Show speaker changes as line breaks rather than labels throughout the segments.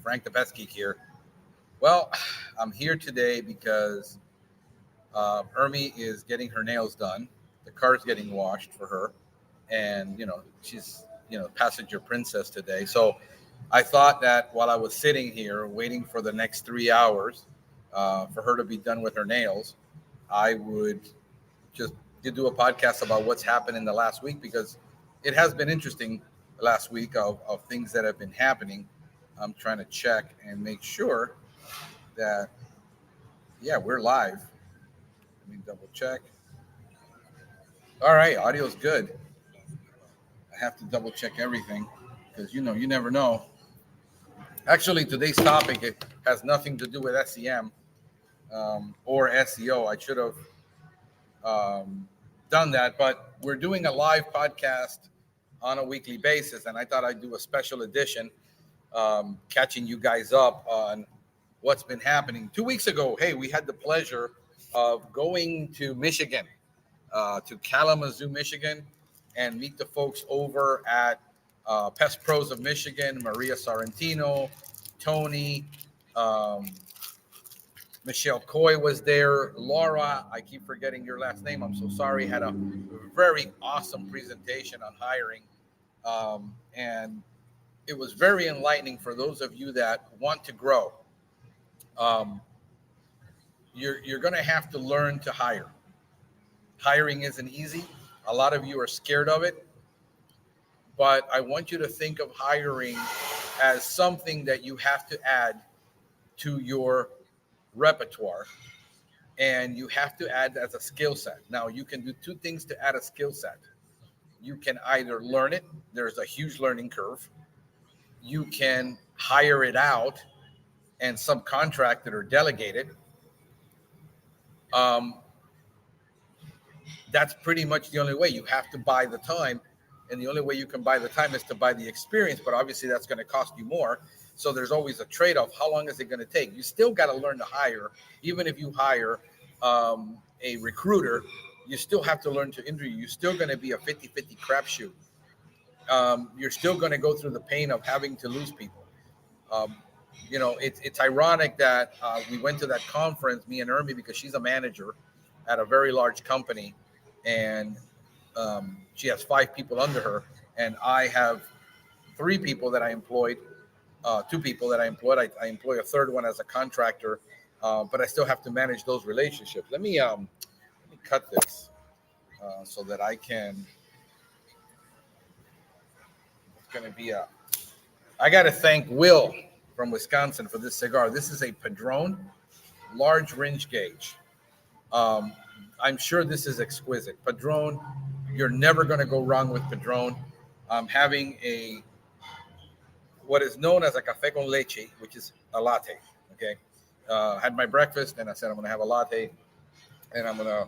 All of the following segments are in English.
Frank the Pestgeek here. Well, I'm here today because Ermi is getting her nails done. The car's getting washed for her, and she's passenger princess today. So I thought that while I was sitting here waiting for the next 3 hours for her to be done with her nails, I would just do a podcast about what's happened in the last week, because it has been interesting the last week of things that have been happening. I'm trying to check and make sure that, we're live. Let me double check. All right, audio's good. I have to double check everything because, you never know. Actually, today's topic, it has nothing to do with SEM or SEO. I should have done that, but we're doing a live podcast on a weekly basis, and I thought I'd do a special edition catching you guys up on what's been happening. 2 weeks ago, we had the pleasure of going to Michigan, to Kalamazoo, Michigan, and meet the folks over at Pest Pros of Michigan, Maria Sorrentino, Tony, Michelle Coy was there. Laura, I keep forgetting your last name. I'm so sorry. Had a very awesome presentation on hiring. And it was very enlightening for those of you that want to grow. You're going to have to learn to hire. Hiring isn't easy. A lot of you are scared of it. But I want you to think of hiring as something that you have to add to your repertoire, and you have to add as a skill set. Now, you can do two things to add a skill set. You can either learn it. There's a huge learning curve. You can hire it out and subcontract it or delegate it. That's pretty much the only way. You have to buy the time, and the only way you can buy the time is to buy the experience, but obviously that's going to cost you more. So there's always a trade-off. How long is it going to take? You still got to learn to hire. Even if you hire a recruiter, you still have to learn to interview. You're still going to be a 50-50 crapshoot. You're still going to go through the pain of having to lose people. It's ironic that we went to that conference, me and Ermi, because she's a manager at a very large company, and she has 5 people under her, and I have 3 people that I employed. 2 people that I employed. I employ a third one as a contractor, but I still have to manage those relationships. Let me cut this so that I can. It's going to be I got to thank Will from Wisconsin for this cigar. This is a Padrón large range gauge. I'm sure this is exquisite. Padrón, you're never going to go wrong with Padrón. I'm having what is known as a café con leche, which is a latte. Okay, had my breakfast, and I said I'm going to have a latte, and I'm going to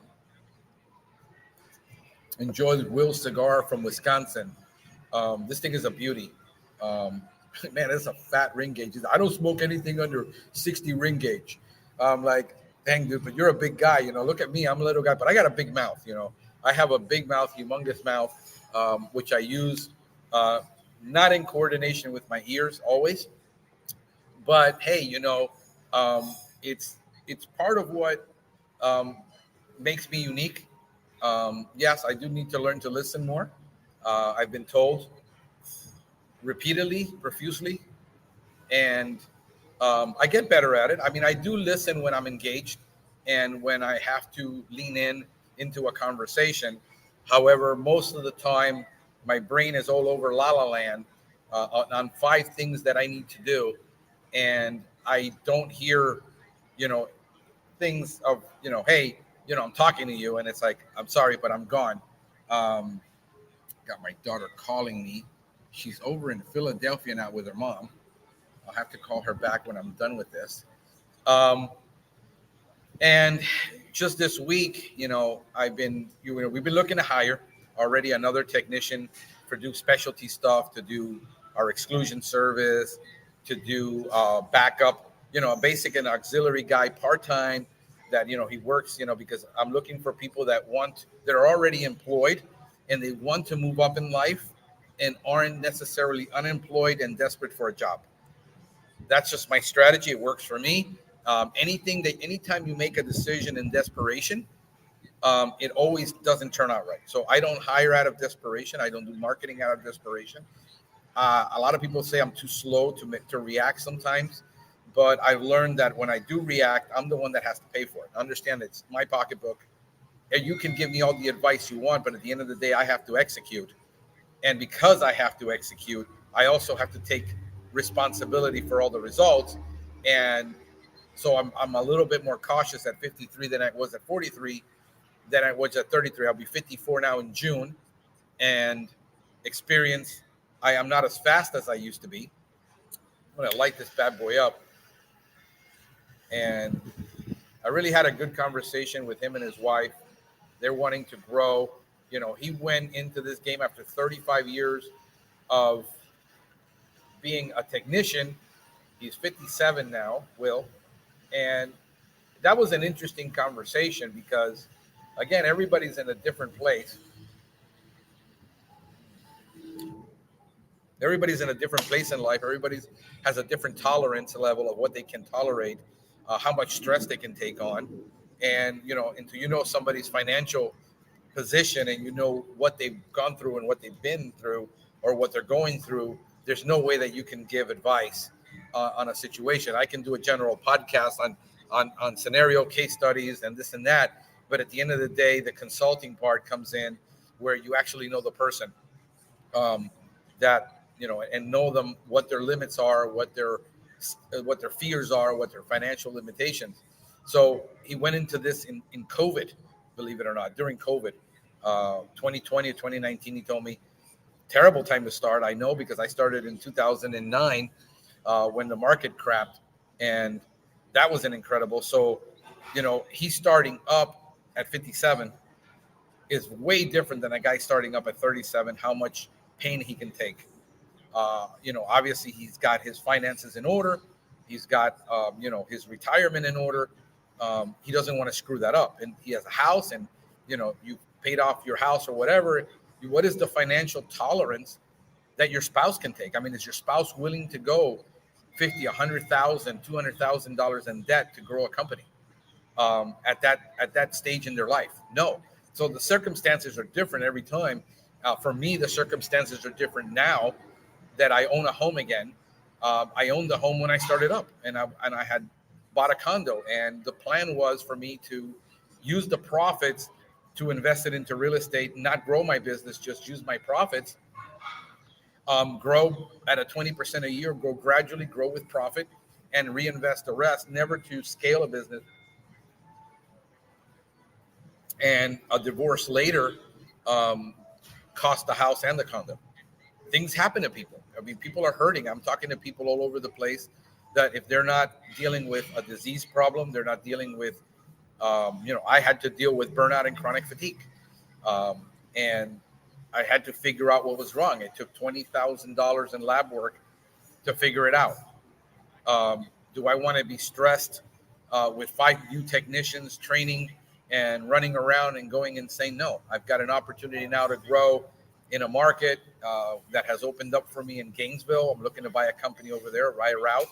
enjoy Will's cigar from Wisconsin. This thing is a beauty. Man, it's a fat ring gauge. I don't smoke anything under 60 ring gauge. I'm like, dang, dude, but you're a big guy. Look at me. I'm a little guy, but I got a big mouth. I have a big mouth, humongous mouth, which I use. Not in coordination with my ears always, but hey, it's part of what makes me unique. Yes, I do need to learn to listen more. I've been told repeatedly, profusely, and I get better at it. I mean, I do listen when I'm engaged and when I have to lean into a conversation. However, most of the time, my brain is all over La La Land on 5 things that I need to do. And I don't hear, things of, hey, I'm talking to you. And it's like, I'm sorry, but I'm gone. Got my daughter calling me. She's over in Philadelphia now with her mom. I'll have to call her back when I'm done with this. And just this week, we've been looking to hire already another technician to do specialty stuff, to do our exclusion service, to do backup, a basic and auxiliary guy part-time that, he works, because I'm looking for people that are already employed and they want to move up in life and aren't necessarily unemployed and desperate for a job. That's just my strategy. It works for me. Anytime you make a decision in desperation, it always doesn't turn out right. So I don't hire out of desperation. I don't do marketing out of desperation. A lot of people say I'm too slow to react sometimes, but I've learned that when I do react, I'm the one that has to pay for it. Understand it's my pocketbook, and you can give me all the advice you want, but at the end of the day, I have to execute. And because I have to execute, I also have to take responsibility for all the results. And so I'm a little bit more cautious at 53 than I was at 43, than I was at 33. I'll be 54 now in June. And experience, I am not as fast as I used to be. I'm going to light this bad boy up. And I really had a good conversation with him and his wife. They're wanting to grow. You know, he went into this game after 35 years of being a technician. He's 57 now, Will. And that was an interesting conversation because, again, everybody's in a different place. Everybody's in a different place in life. Everybody has a different tolerance level of what they can tolerate, how much stress they can take on. And, until you know somebody's financial position and you know what they've gone through and what they've been through or what they're going through, there's no way that you can give advice on a situation. I can do a general podcast on scenario case studies and this and that. But at the end of the day, the consulting part comes in where you actually know the person and know them, what their limits are, what their fears are, what their financial limitations. So he went into this in COVID, believe it or not, during COVID, 2020 or 2019, he told me, terrible time to start. I know because I started in 2009 when the market crapped, and that was an incredible. So, he's starting up at 57 is way different than a guy starting up at 37, how much pain he can take. Obviously he's got his finances in order. He's got, his retirement in order. He doesn't want to screw that up. And he has a house and, you paid off your house or whatever. What is the financial tolerance that your spouse can take? I mean, is your spouse willing to go $50,000, $100,000, $200,000 in debt to grow a company at that stage in their life? No. So the circumstances are different every time. For me, the circumstances are different now that I own a home again. I owned the home when I started up, and I had bought a condo, and the plan was for me to use the profits to invest it into real estate, not grow my business, just use my profits, grow at a 20% a year, gradually grow with profit, and reinvest the rest, never to scale a business. And a divorce later cost the house and the condo. Things happen to people. I mean, people are hurting. I'm talking to people all over the place that if they're not dealing with a disease problem, they're not dealing with, I had to deal with burnout and chronic fatigue. And I had to figure out what was wrong. It took $20,000 in lab work to figure it out. Do I want to be stressed with 5 new technicians training and running around and going insane? No, I've got an opportunity now to grow in a market that has opened up for me in Gainesville. I'm looking to buy a company over there, buy a route.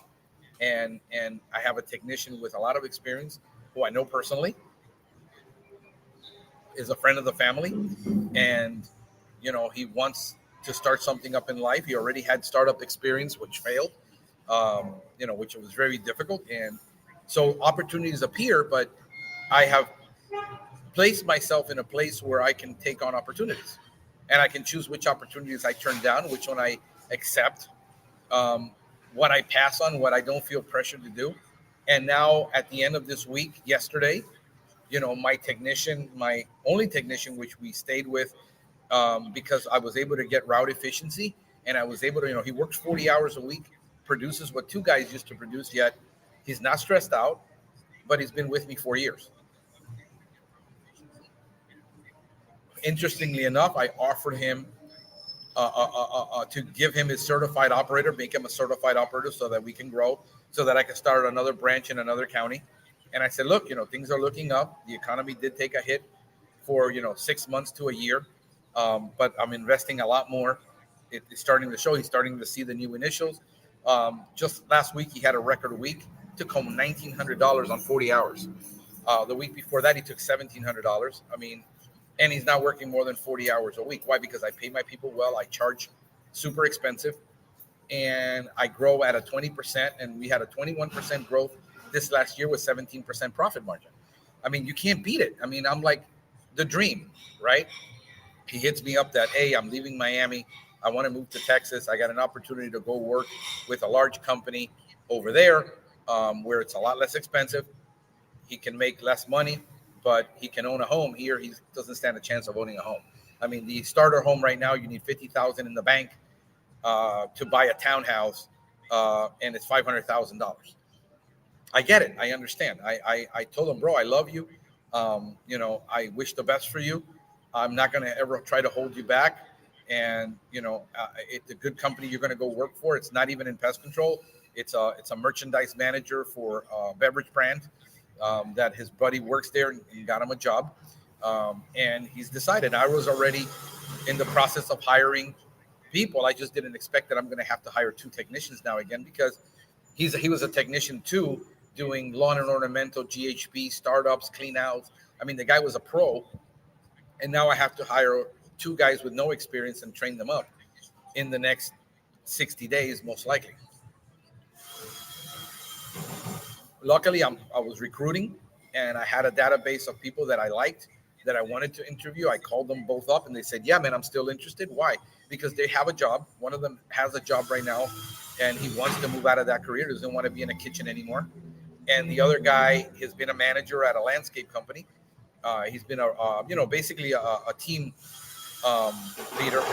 And I have a technician with a lot of experience who I know personally, is a friend of the family. And, he wants to start something up in life. He already had startup experience, which failed, which was very difficult. And so opportunities appear, but I have placed myself in a place where I can take on opportunities. And I can choose which opportunities I turn down, which one I accept, what I pass on, what I don't feel pressured to do. And now at the end of this week, yesterday, my technician, my only technician, which we stayed with because I was able to get route efficiency. And I was able to, he works 40 hours a week, produces what 2 guys used to produce, yet he's not stressed out, but he's been with me 4 years. Interestingly enough, I offered him to give him his certified operator, make him a certified operator so that we can grow, so that I can start another branch in another county. And I said, look, things are looking up. The economy did take a hit for, 6 months to a year. But I'm investing a lot more. It's starting to show. He's starting to see the new initials. Just last week, he had a record week. Took home $1,900 on 40 hours. The week before that, he took $1,700. I mean, and he's not working more than 40 hours a week. Why? Because I pay my people well. I charge super expensive, and I grow at a 20%. And we had a 21% growth this last year with 17% profit margin. I mean, you can't beat it. I mean, I'm like the dream, right? He hits me up that, hey, I'm leaving Miami. I want to move to Texas. I got an opportunity to go work with a large company over there where it's a lot less expensive. He can make less money, but he can own a home. Here, he doesn't stand a chance of owning a home. I mean, the starter home right now, you need $50,000 in the bank to buy a townhouse, and it's $500,000. I get it. I understand. I told him, bro, I love you. I wish the best for you. I'm not going to ever try to hold you back. And, it's a good company you're going to go work for. It's not even in pest control. It's a merchandise manager for a beverage brand that his buddy works there and got him a job. And he's decided. I was already in the process of hiring people. I just didn't expect that I'm going to have to hire 2 technicians now again, because he was a technician too, doing lawn and ornamental, GHB, startups, clean outs. I mean, the guy was a pro. And now I have to hire 2 guys with no experience and train them up in the next 60 days, most likely. Luckily, I was recruiting, and I had a database of people that I liked, that I wanted to interview. I called them both up, and they said, yeah, man, I'm still interested. Why? Because they have a job. One of them has a job right now, and he wants to move out of that career, doesn't want to be in a kitchen anymore. And the other guy has been a manager at a landscape company. He's been basically a team leader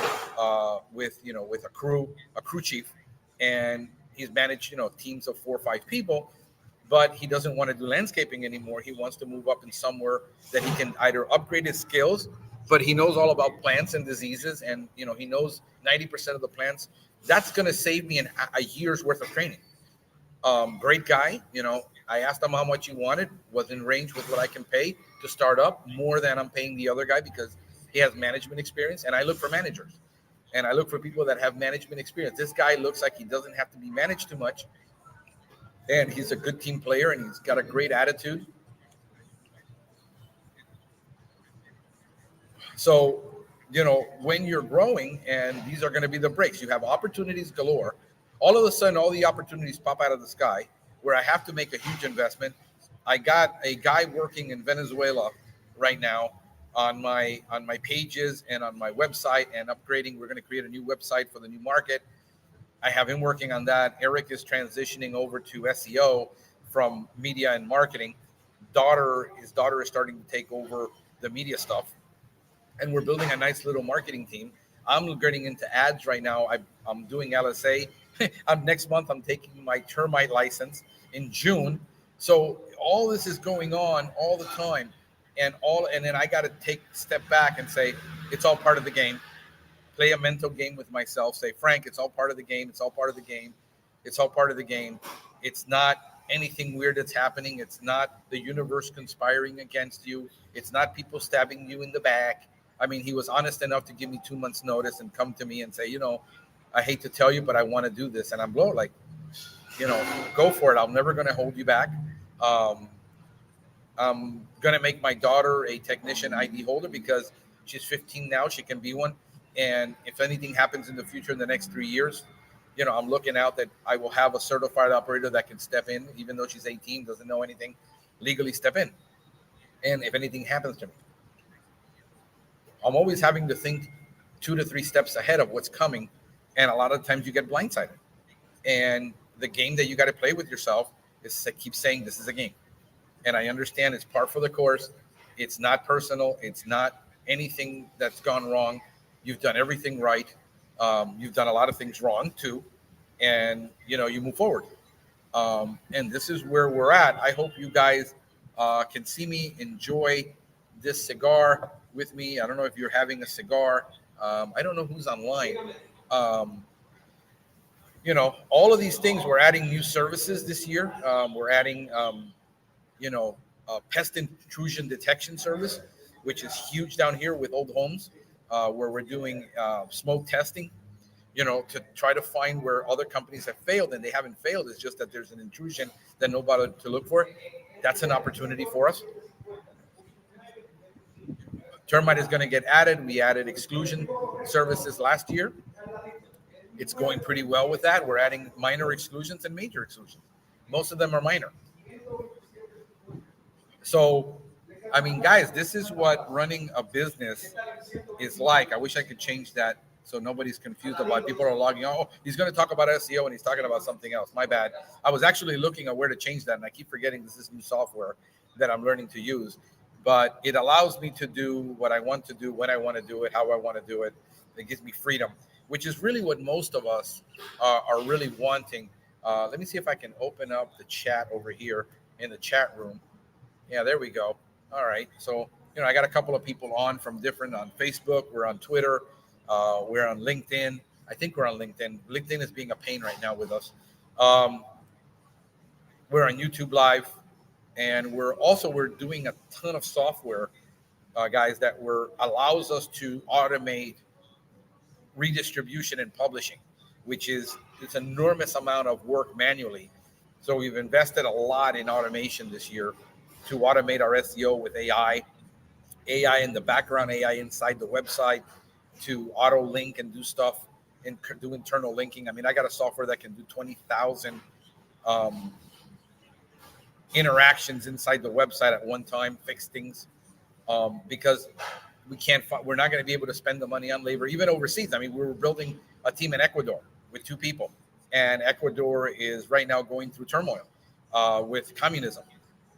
with a crew chief, and he's managed teams of 4 or 5 people. But he doesn't want to do landscaping anymore. He wants to move up in somewhere that he can either upgrade his skills, but he knows all about plants and diseases, and he knows 90% of the plants. That's going to save me a year's worth of training. Great guy. I asked him how much he wanted, was in range with what I can pay to start up, more than I'm paying the other guy, because he has management experience. And I look for managers, and I look for people that have management experience. This guy looks like he doesn't have to be managed too much, and he's a good team player, and he's got a great attitude. So, when you're growing, and these are going to be the breaks, you have opportunities galore. All of a sudden, all the opportunities pop out of the sky where I have to make a huge investment. I got a guy working in Venezuela right now on my pages and on my website and upgrading. We're going to create a new website for the new market. I have him working on that. Eric is transitioning over to SEO from media and marketing. His daughter is starting to take over the media stuff. And we're building a nice little marketing team. I'm getting into ads right now. I'm doing LSA. Next month, I'm taking my termite license in June. So all this is going on all the time. And then I got to take a step back and say, it's all part of the game. Play a mental game with myself. Say, Frank, it's all part of the game. It's all part of the game. It's all part of the game. It's not anything weird that's happening. It's not the universe conspiring against you. It's not people stabbing you in the back. I mean, he was honest enough to give me 2 months notice and come to me and say, I hate to tell you, but I want to do this. And I'm blown, like, go for it. I'm never going to hold you back. I'm going to make my daughter a technician ID holder because she's 15 now. She can be one. And if anything happens in the future in the next 3 years, I'm looking out that I will have a certified operator that can step in, even though she's 18, doesn't know anything, legally step in. And if anything happens to me, I'm always having to think 2 to 3 steps ahead of what's coming. And a lot of times you get blindsided. And the game that you got to play with yourself is to keep saying this is a game. And I understand it's par for the course. It's not personal. It's not anything that's gone wrong. You've done everything right. You've done a lot of things wrong too. And, you move forward. And this is where we're at. I hope you guys can see me enjoy this cigar with me. I don't know if you're having a cigar. I don't know who's online. All of these things, we're adding new services this year. We're adding, pest intrusion detection service, which is huge down here with old homes, where we're doing smoke testing. to try to find where other companies have failed, and they haven't failed. It's just that there's an intrusion that nobody to look for. That's an opportunity for us. Termite is going to get added. We added exclusion services last year. It's going pretty well with that. We're adding minor exclusions and major exclusions. Most of them are minor. So, I mean, guys, this is what running a business is like. I wish I could change that so nobody's confused about it. People are logging, oh, he's going to talk about SEO and he's talking about something else. My bad. I was actually looking at where to change that, and I keep forgetting this is new software that I'm learning to use. But it allows me to do what I want to do, when I want to do it, how I want to do it. It gives me freedom, which is really what most of us are really wanting. Let me see if I can open up the chat over here in the chat room. Yeah, there we go. All right. So, I got a couple of people on Facebook. We're on Twitter. We're on LinkedIn. I think we're on LinkedIn. LinkedIn is being a pain right now with us. We're on YouTube Live. And we're doing a ton of software, guys, that allows us to automate redistribution and publishing, which is it's an enormous amount of work manually. So we've invested a lot in automation this year to automate our SEO with AI in the background, AI inside the website to auto link and do stuff and do internal linking. I mean, I got a software that can do 20,000 interactions inside the website at one time, fix things, because we're not going to be able to spend the money on labor, even overseas. I mean, we were building a team in Ecuador with 2 people, and Ecuador is right now going through turmoil with communism,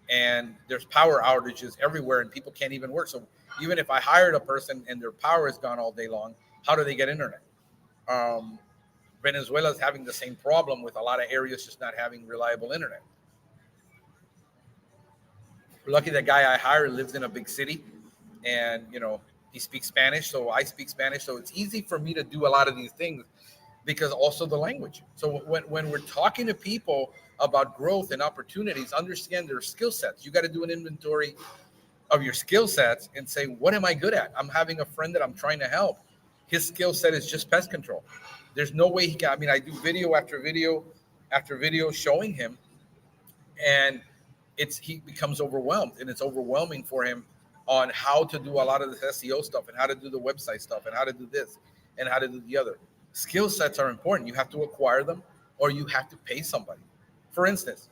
and there's power outages everywhere, and people can't even work. So even if I hired a person and their power is gone all day long, how do they get internet? Venezuela is having the same problem with a lot of areas just not having reliable internet. Lucky that guy I hired lives in a big city, and he speaks Spanish, so I speak Spanish, so it's easy for me to do a lot of these things because also the language. So when we're talking to people about growth and opportunities, understand their skill sets. You got to do an inventory of your skill sets and say, what am I good at? I'm having a friend that I'm trying to help. His skill set is just pest control. There's no way he can. I mean, I do video after video after video showing him, and he becomes overwhelmed, and it's overwhelming for him on how to do a lot of this SEO stuff and how to do the website stuff and how to do this and how to do the other. Skill sets are important. You have to acquire them or you have to pay somebody. For instance,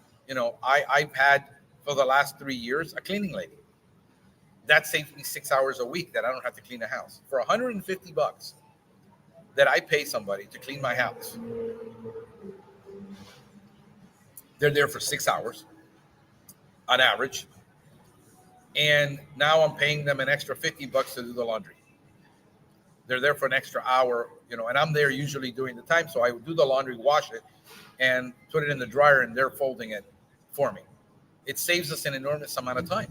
I've had for the last 3 years a cleaning lady. That saves me 6 hours a week that I don't have to clean a house. For $150 that I pay somebody to clean my house, they're there for 6 hours on average, and now I'm paying them an extra $50 to do the laundry. They're there for an extra hour, and I'm there usually during the time, so I would do the laundry, wash it, and put it in the dryer, and they're folding it for me. It saves us an enormous amount of time.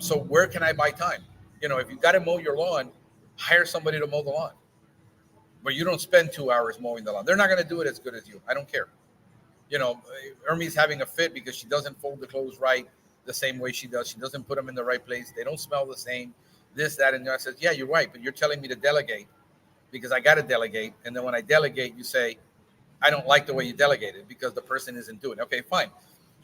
So where can I buy time? If you've got to mow your lawn, hire somebody to mow the lawn, but you don't spend 2 hours mowing the lawn. They're not going to do it as good as you. I don't care. Ermi's having a fit because she doesn't fold the clothes right the same way she does. She doesn't put them in the right place. They don't smell the same, this, that, and I said, yeah, you're right, but you're telling me to delegate because I got to delegate. And then when I delegate, you say, I don't like the way you delegated because the person isn't doing it. Okay, fine.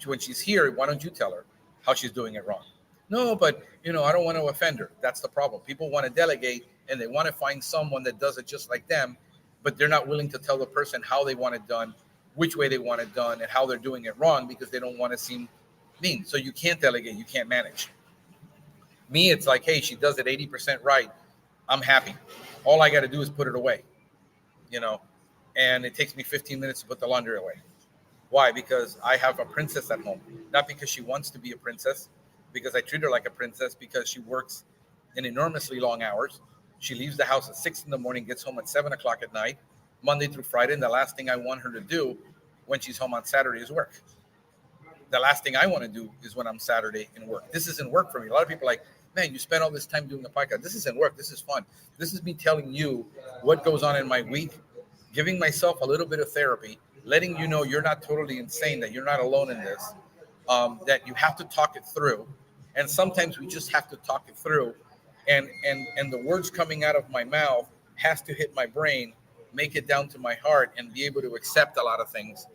When she's here, why don't you tell her how she's doing it wrong? No, but, I don't want to offend her. That's the problem. People want to delegate and they want to find someone that does it just like them, but they're not willing to tell the person how they want it done, which way they want it done, and how they're doing it wrong because they don't want to seem mean. So you can't delegate. You can't manage. Me, it's like, hey, she does it 80% right. I'm happy. All I got to do is put it away, and it takes me 15 minutes to put the laundry away. Why? Because I have a princess at home. Not because she wants to be a princess, because I treat her like a princess, because she works in enormously long hours. She leaves the house at 6 a.m, gets home at 7 o'clock at night, Monday through Friday, and the last thing I want her to do when she's home on Saturday is work. The last thing I want to do is when I'm Saturday in work. This isn't work for me. A lot of people are like, man, you spend all this time doing the podcast. This isn't work. This is fun. This is me telling you what goes on in my week, giving myself a little bit of therapy, letting you know you're not totally insane, that you're not alone in this, that you have to talk it through. And sometimes we just have to talk it through. And the words coming out of my mouth has to hit my brain make it down to my heart and be able to accept a lot of things.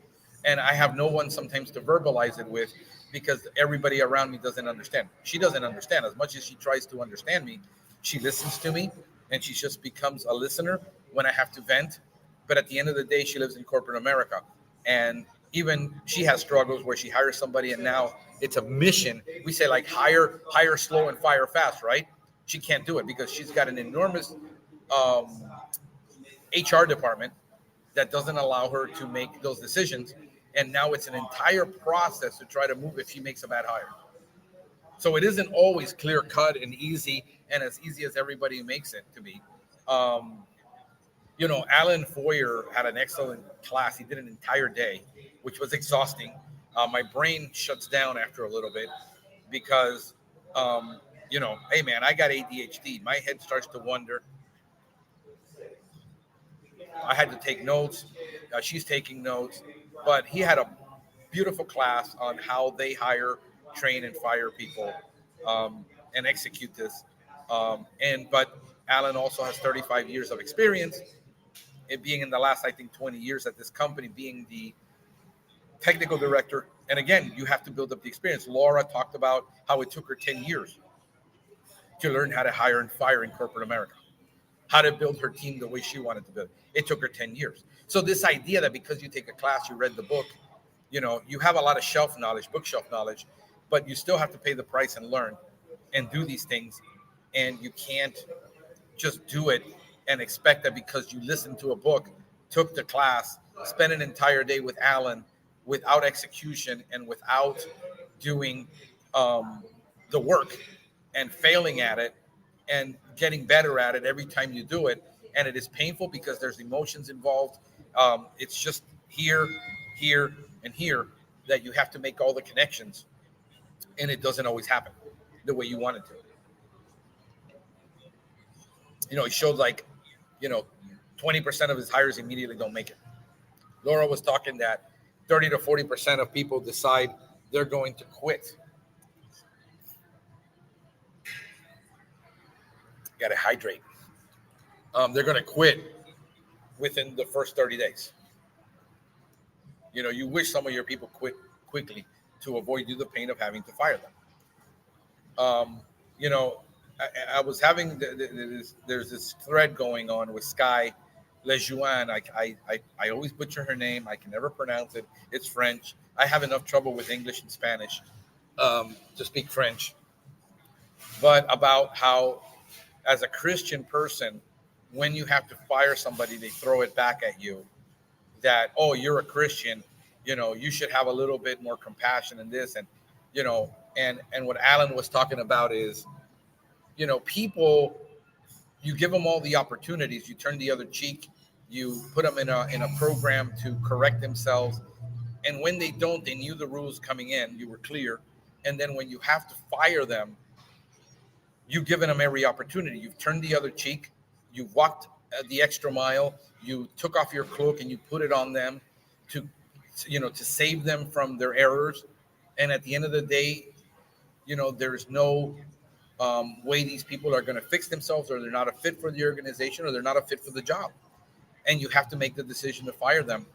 And I have no one sometimes to verbalize it with, because everybody around me doesn't understand. She doesn't understand. As much as she tries to understand me, she listens to me, and she just becomes a listener when I have to vent. But at the end of the day, she lives in corporate America. And even she has struggles where she hires somebody, and now it's a mission. We say like hire slow and fire fast, right? She can't do it because she's got an enormous HR department that doesn't allow her to make those decisions. And now it's an entire process to try to move if she makes a bad hire. So it isn't always clear cut and easy and as easy as everybody makes it to be. Alan Foyer had an excellent class. He did an entire day, which was exhausting. My brain shuts down after a little bit because, hey, man, I got ADHD. My head starts to wander. I had to take notes. She's taking notes. But he had a beautiful class on how they hire, train, and fire people and execute this. But Alan also has 35 years of experience, it being in the last, I think, 20 years at this company, being the technical director. And again, you have to build up the experience. Laura talked about how it took her 10 years to learn how to hire and fire in corporate America, how to build her team the way she wanted to build. It took her 10 years. So this idea that because you take a class, you read the book, you have a lot of bookshelf knowledge, but you still have to pay the price and learn and do these things. And you can't just do it and expect that because you listened to a book, took the class, spent an entire day with Alan without execution and without doing the work and failing at it and getting better at it every time you do it. And it is painful because there's emotions involved. It's just here, and here that you have to make all the connections. And it doesn't always happen the way you want it to. He showed 20% of his hires immediately don't make it. Laura was talking that 30 to 40% of people decide they're going to quit. Got to hydrate. They're going to quit within the first 30 days. You wish some of your people quit quickly to avoid you the pain of having to fire them. I was having there's this thread going on with Sky Lejuan. I always butcher her name. I can never pronounce it. It's French. I have enough trouble with English and Spanish to speak French. But about how, as a Christian person, when you have to fire somebody, they throw it back at you that, oh, you're a Christian, you should have a little bit more compassion in this. And what Alan was talking about is, people, you give them all the opportunities, you turn the other cheek, you put them in a program to correct themselves. And when they don't, they knew the rules coming in, you were clear. And then when you have to fire them, you've given them every opportunity. You've turned the other cheek. You've walked the extra mile. You took off your cloak and you put it on them to save them from their errors. And at the end of the day, there's no way these people are going to fix themselves, or they're not a fit for the organization, or they're not a fit for the job. And you have to make the decision to fire them.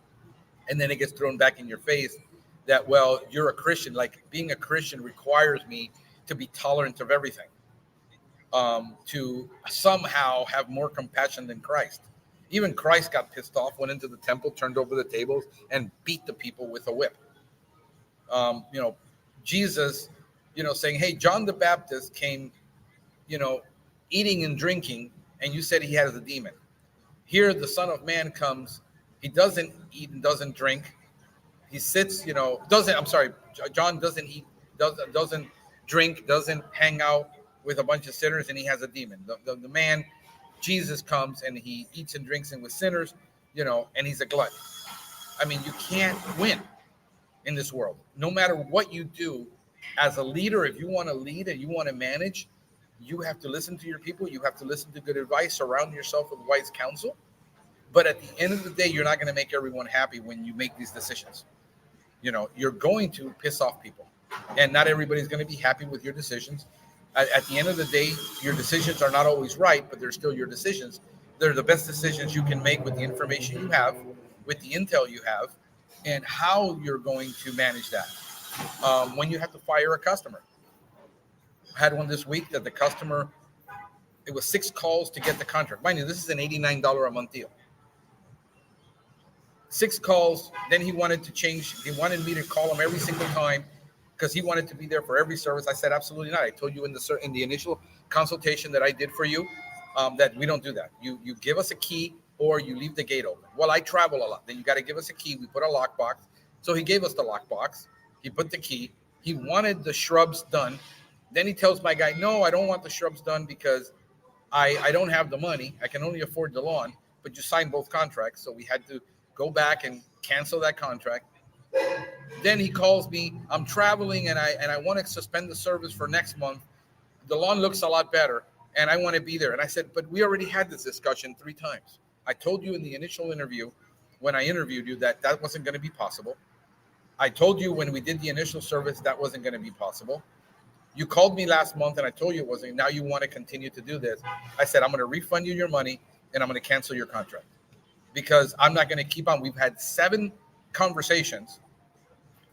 And then it gets thrown back in your face that, well, you're a Christian. Like, being a Christian requires me to be tolerant of everything. To somehow have more compassion than Christ. Even Christ got pissed off, went into the temple, turned over the tables, and beat the people with a whip. Jesus, saying, hey, John the Baptist came, eating and drinking, and you said he has a demon. Here, the Son of Man comes, he doesn't eat and doesn't drink. He sits, John doesn't eat, doesn't drink, doesn't hang out with a bunch of sinners, and he has a demon. The man, Jesus, comes and he eats and drinks with sinners, and he's a glutton. I mean, you can't win in this world. No matter what you do as a leader, if you want to lead and you want to manage, you have to listen to your people. You have to listen to good advice, surround yourself with wise counsel. But at the end of the day, you're not going to make everyone happy when you make these decisions. You're going to piss off people, and not everybody's going to be happy with your decisions. At the end of the day, your decisions are not always right, but they're still your decisions. They're the best decisions you can make with the information you have, with the intel you have, and how you're going to manage that. When you have to fire a customer. I had one this week that the customer, it was 6 calls to get the contract. Mind you, this is an $89 a month deal. 6 calls, then he wanted to change. He wanted me to call him every single time because he wanted to be there for every service. I said, absolutely not. I told you in the initial consultation that I did for you that we don't do that. You give us a key or you leave the gate open. Well, I travel a lot. Then you got to give us a key. We put a lockbox. So he gave us the lockbox. He put the key. He wanted the shrubs done. Then he tells my guy, no, I don't want the shrubs done because I don't have the money. I can only afford the lawn. But you signed both contracts. So we had to go back and cancel that contract. Then he calls me, I'm traveling and I want to suspend the service for next month. The lawn looks a lot better and I want to be there. And I said, but we already had this discussion 3 times. I told you in the initial interview, when I interviewed you, that wasn't going to be possible. I told you when we did the initial service, that wasn't going to be possible. You called me last month and I told you it wasn't. Now you want to continue to do this. I said, I'm going to refund you your money and I'm going to cancel your contract because I'm not going to keep on. We've had 7 conversations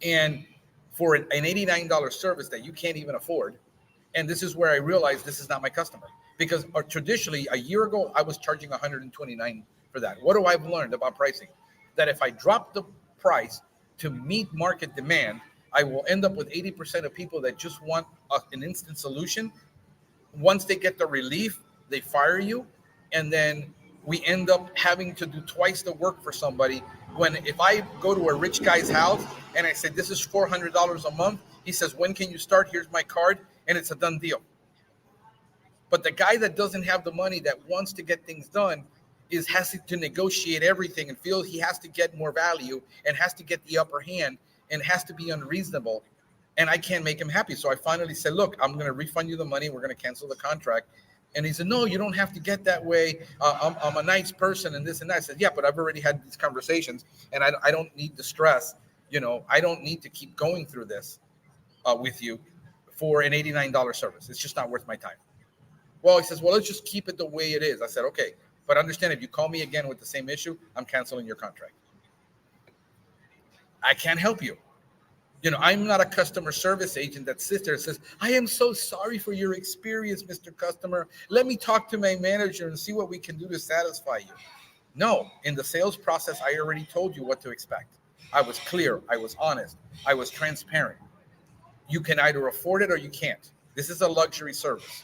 and for an $89 service that you can't even afford. And this is where I realized this is not my customer because traditionally a year ago, I was charging $129 for that. What do I've learned about pricing? That if I drop the price to meet market demand, I will end up with 80% of people that just want an instant solution. Once they get the relief, they fire you. And then we end up having to do twice the work for somebody. When if I go to a rich guy's house and I say, this is $400 a month, he says, when can you start? Here's my card. And it's a done deal. But the guy that doesn't have the money that wants to get things done has to negotiate everything and feels he has to get more value and has to get the upper hand and has to be unreasonable, and I can't make him happy. So I finally said, look, I'm going to refund you the money. We're going to cancel the contract. And he said, no, you don't have to get that way. I'm a nice person and this and that. I said, yeah, but I've already had these conversations, and I don't need the stress. I don't need to keep going through this with you for an $89 service. It's just not worth my time. Well, he says, well, let's just keep it the way it is. I said, okay, but understand if you call me again with the same issue, I'm canceling your contract. I can't help you. I'm not a customer service agent that sits there and says, I am so sorry for your experience, Mr. Customer. Let me talk to my manager and see what we can do to satisfy you. No, in the sales process, I already told you what to expect. I was clear. I was honest. I was transparent. You can either afford it or you can't. This is a luxury service.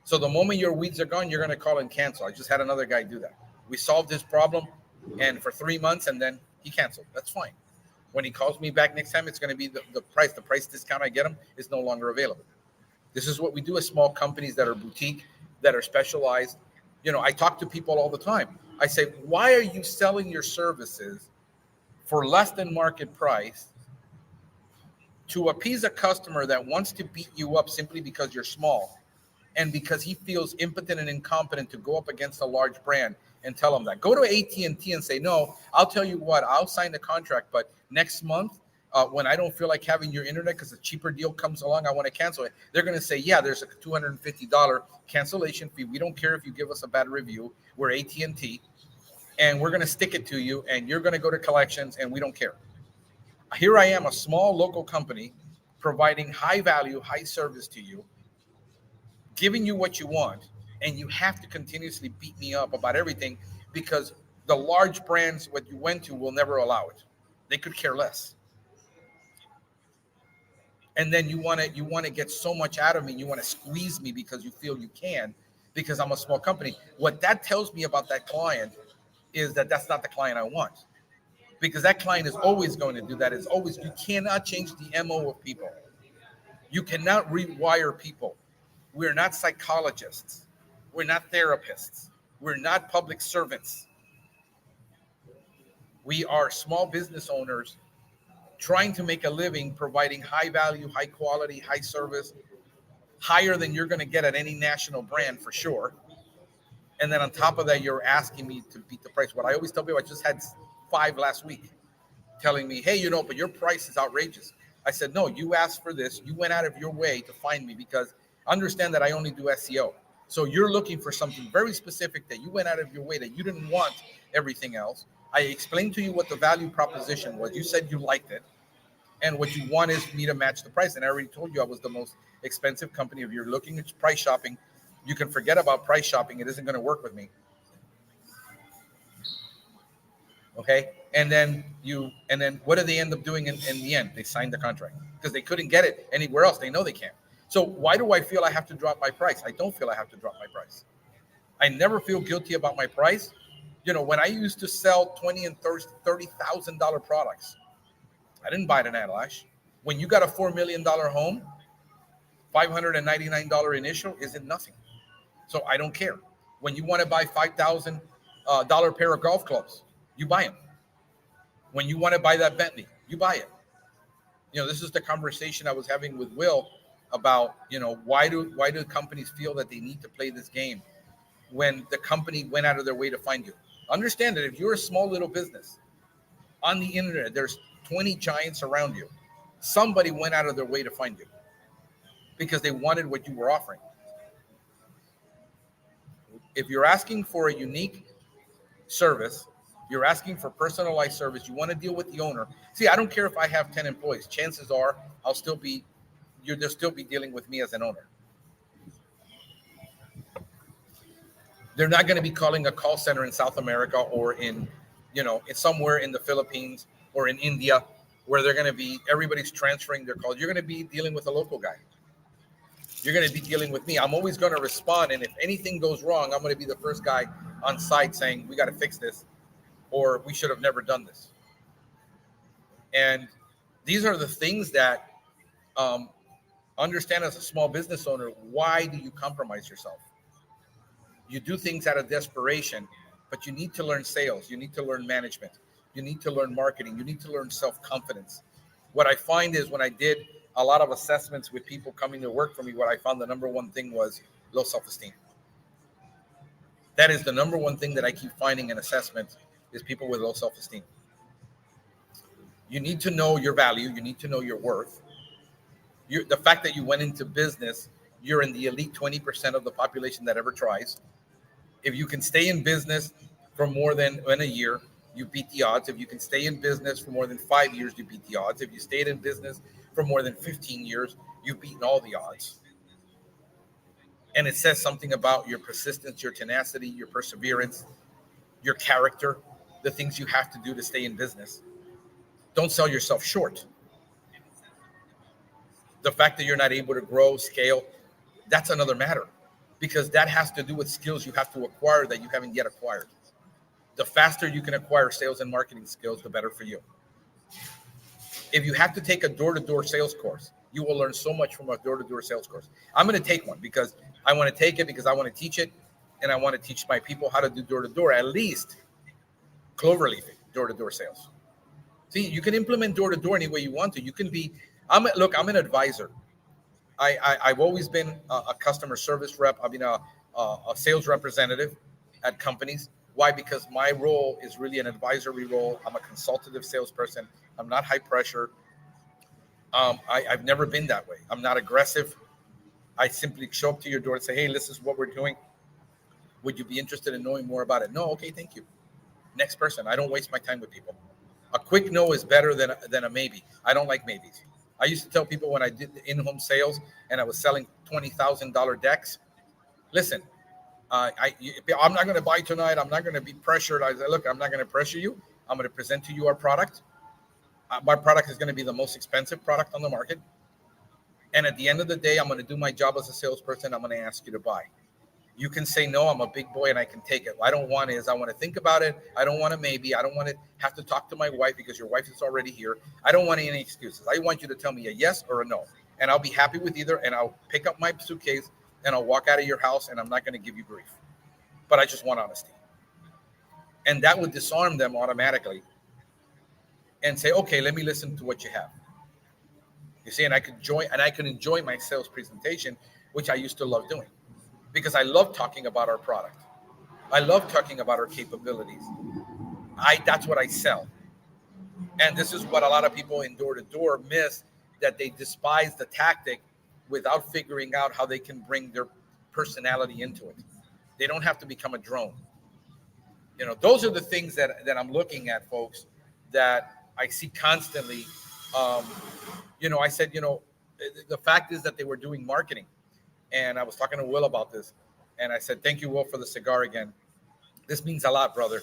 So the moment your weeds are gone, you're going to call and cancel. I just had another guy do that. We solved his problem and for 3 months, and then he canceled. That's fine. When he calls me back next time, it's going to be the price discount I get him is no longer available. This is what we do as small companies that are boutique, that are specialized. I talk to people all the time. I say, why are you selling your services for less than market price to appease a customer that wants to beat you up simply because you're small and because he feels impotent and incompetent to go up against a large brand? And tell them that. Go to AT&T and say, no, I'll tell you what, I'll sign the contract, but next month, when I don't feel like having your internet because a cheaper deal comes along, I want to cancel it. They're going to say, yeah, there's a $250 cancellation fee. We don't care if you give us a bad review. We're AT&T, and we're going to stick it to you, and you're going to go to collections, and we don't care. Here I am, a small local company, providing high value, high service to you, giving you what you want, and you have to continuously beat me up about everything because the large brands, what you went to, will never allow it. They could care less. And then you want to get so much out of me. You want to squeeze me because you feel you can, because I'm a small company. What that tells me about that client is that that's not the client I want, because that client is always going to do that. It's always, you cannot change the MO of people. You cannot rewire people. We're not psychologists. We're not therapists. We're not public servants. We are small business owners trying to make a living, providing high value, high quality, high service, higher than you're going to get at any national brand for sure. And then on top of that, you're asking me to beat the price. What I always tell people, I just had 5 last week telling me, hey, but your price is outrageous. I said, no, you asked for this. You went out of your way to find me because understand that I only do SEO. So you're looking for something very specific that you went out of your way, that you didn't want everything else. I explained to you what the value proposition was. You said you liked it. And what you want is me to match the price. And I already told you I was the most expensive company. If you're looking at price shopping, you can forget about price shopping. It isn't going to work with me. Okay. And then what do they end up doing in the end? They signed the contract because they couldn't get it anywhere else. They know they can't. So why do I feel I have to drop my price? I don't feel I have to drop my price. I never feel guilty about my price. You know, when I used to sell $20,000 and $30,000 products, I didn't buy it in Adelash. When you got a $4 million home, $599 initial isn't nothing. So I don't care. When you want to buy $5,000 pair of golf clubs, you buy them. When you want to buy that Bentley, you buy it. You know, this is the conversation I was having with Will about, you know, why do companies feel that they need to play this game when the company went out of their way to find you? Understand that if you're a small little business on the internet, there's 20 giants around you. Somebody went out of their way to find you because they wanted what you were offering. If you're asking for a unique service, you're asking for personalized service, you want to deal with the owner. See, I don't care if I have 10 employees. Chances are they'll still be dealing with me as an owner. They're not going to be calling a call center in South America or in, you know, it's somewhere in the Philippines or in India where everybody's transferring their calls. You're going to be dealing with a local guy. You're going to be dealing with me. I'm always going to respond. And if anything goes wrong, I'm going to be the first guy on site saying, we got to fix this, or we should have never done this. And these are the things that understand as a small business owner, why do you compromise yourself? You do things out of desperation, but you need to learn sales. You need to learn management. You need to learn marketing. You need to learn self-confidence. What I find is when I did a lot of assessments with people coming to work for me, what I found the number one thing was low self-esteem. That is the number one thing that I keep finding in assessments is people with low self-esteem. You need to know your value. You need to know your worth. The fact that you went into business, you're in the elite 20% of the population that ever tries. If you can stay in business for more than a year, you beat the odds. If you can stay in business for more than 5 years, you beat the odds. If you stayed in business for more than 15 years, you've beaten all the odds. And it says something about your persistence, your tenacity, your perseverance, your character, the things you have to do to stay in business. Don't sell yourself short. The fact that you're not able to grow, scale, that's another matter, because that has to do with skills you have to acquire that you haven't yet acquired. The faster you can acquire sales and marketing skills, the better for you. If you have to take a door-to-door sales course, you will learn so much from a door-to-door sales course. I'm going to take one because I want to take it because I want to teach it, and I want to teach my people how to do door-to-door, at least cloverleaf door-to-door sales. See, you can implement door-to-door any way you want to. You can be, I'm an advisor. I've always been a customer service rep. I've been a sales representative at companies. Why? Because my role is really an advisory role. I'm a consultative salesperson. I'm not high pressure. I've never been that way. I'm not aggressive. I simply show up to your door and say, hey, this is what we're doing. Would you be interested in knowing more about it? No, okay, thank you. Next person. I don't waste my time with people. A quick no is better than a maybe. I don't like maybes. I used to tell people when I did the in-home sales and I was selling $20,000 decks, listen, I'm not going to buy tonight. I'm not going to be pressured. I said, look, I'm not going to pressure you. I'm going to present to you our product. My product is going to be the most expensive product on the market. And at the end of the day, I'm going to do my job as a salesperson. I'm going to ask you to buy. You can say, no, I'm a big boy and I can take it. What I don't want is I want to think about it. I don't want to maybe. I don't want to have to talk to my wife because your wife is already here. I don't want any excuses. I want you to tell me a yes or a no. And I'll be happy with either. And I'll pick up my suitcase and I'll walk out of your house and I'm not going to give you grief. But I just want honesty. And that would disarm them automatically and say, okay, let me listen to what you have. You see, and I could enjoy my sales presentation, which I used to love doing. Because I love talking about our product. I love talking about our capabilities. That's what I sell. And this is what a lot of people in door-to-door miss, that they despise the tactic without figuring out how they can bring their personality into it. They don't have to become a drone. Those are the things that I'm looking at, folks, that I see constantly. I said, the fact is that they were doing marketing, and I was talking to Will about this, and I said, thank you, Will, for the cigar again. This means a lot, brother.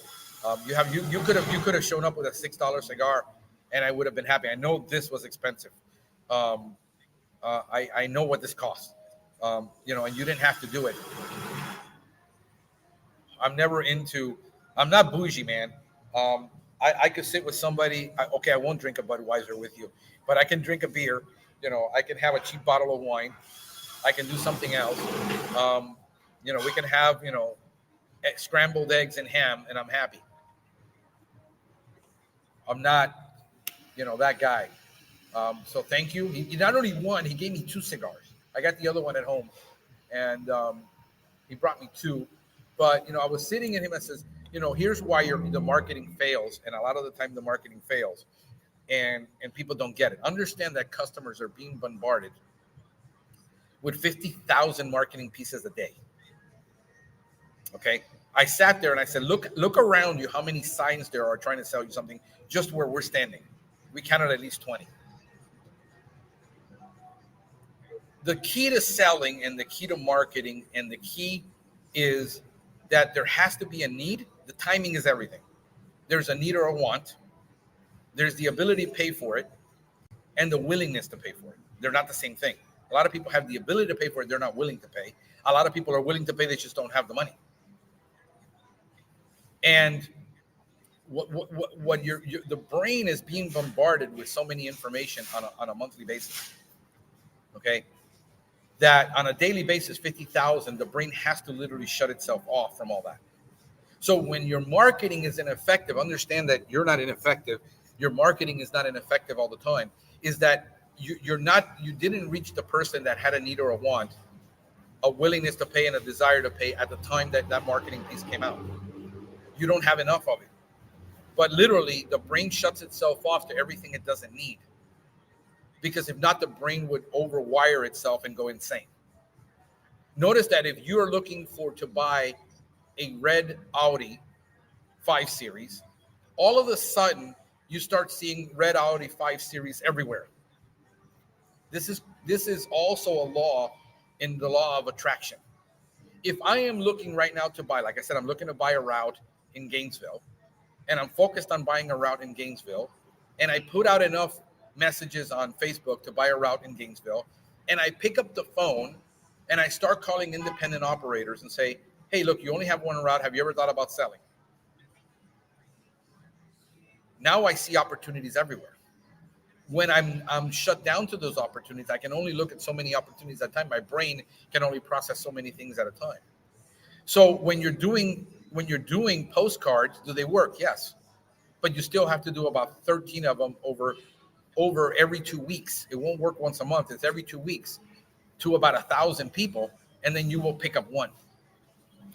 You could have shown up with a $6 cigar, and I would have been happy. I know this was expensive. I know what this cost. And you didn't have to do it. I'm not bougie, man. I could sit with somebody. I won't drink a Budweiser with you, but I can drink a beer. I can have a cheap bottle of wine. I can do something else. We can have, scrambled eggs and ham, and I'm happy. I'm not, that guy. So thank you. He not only one, he gave me 2 cigars. I got the other one at home, and he brought me 2. But, I was sitting in him and says, here's why the marketing fails. And a lot of the time the marketing fails and people don't get it. Understand that customers are being bombarded with 50,000 marketing pieces a day. Okay. I sat there and I said, look around you, how many signs there are trying to sell you something just where we're standing. We counted at least 20. The key to selling and the key to marketing and the key is that there has to be a need. The timing is everything. There's a need or a want. There's the ability to pay for it and the willingness to pay for it. They're not the same thing. A lot of people have the ability to pay for it. They're not willing to pay. A lot of people are willing to pay. They just don't have the money. And what the brain is being bombarded with so many information on a monthly basis. Okay. That on a daily basis, 50,000, the brain has to literally shut itself off from all that. So when your marketing is ineffective, understand that you're not ineffective. Your marketing is not ineffective all the time. Is that you didn't reach the person that had a need or a want, a willingness to pay and a desire to pay at the time that marketing piece came out. You don't have enough of it. But literally, the brain shuts itself off to everything it doesn't need. Because if not, the brain would overwire itself and go insane. Notice that if you are looking to buy a red Audi 5 Series, all of a sudden you start seeing red Audi 5 Series everywhere. This is also a law in the law of attraction. If I am looking right now to buy, like I said, I'm looking to buy a route in Gainesville, and I'm focused on buying a route in Gainesville, and I put out enough messages on Facebook to buy a route in Gainesville, and I pick up the phone and I start calling independent operators and say, hey, look, you only have one route. Have you ever thought about selling? Now I see opportunities everywhere. When I'm shut down to those opportunities, I can only look at so many opportunities at a time. My brain can only process so many things at a time. So when you're doing postcards, do they work? Yes. But you still have to do about 13 of them over every 2 weeks. It won't work once a month. It's every 2 weeks to about 1,000 people. And then you will pick up one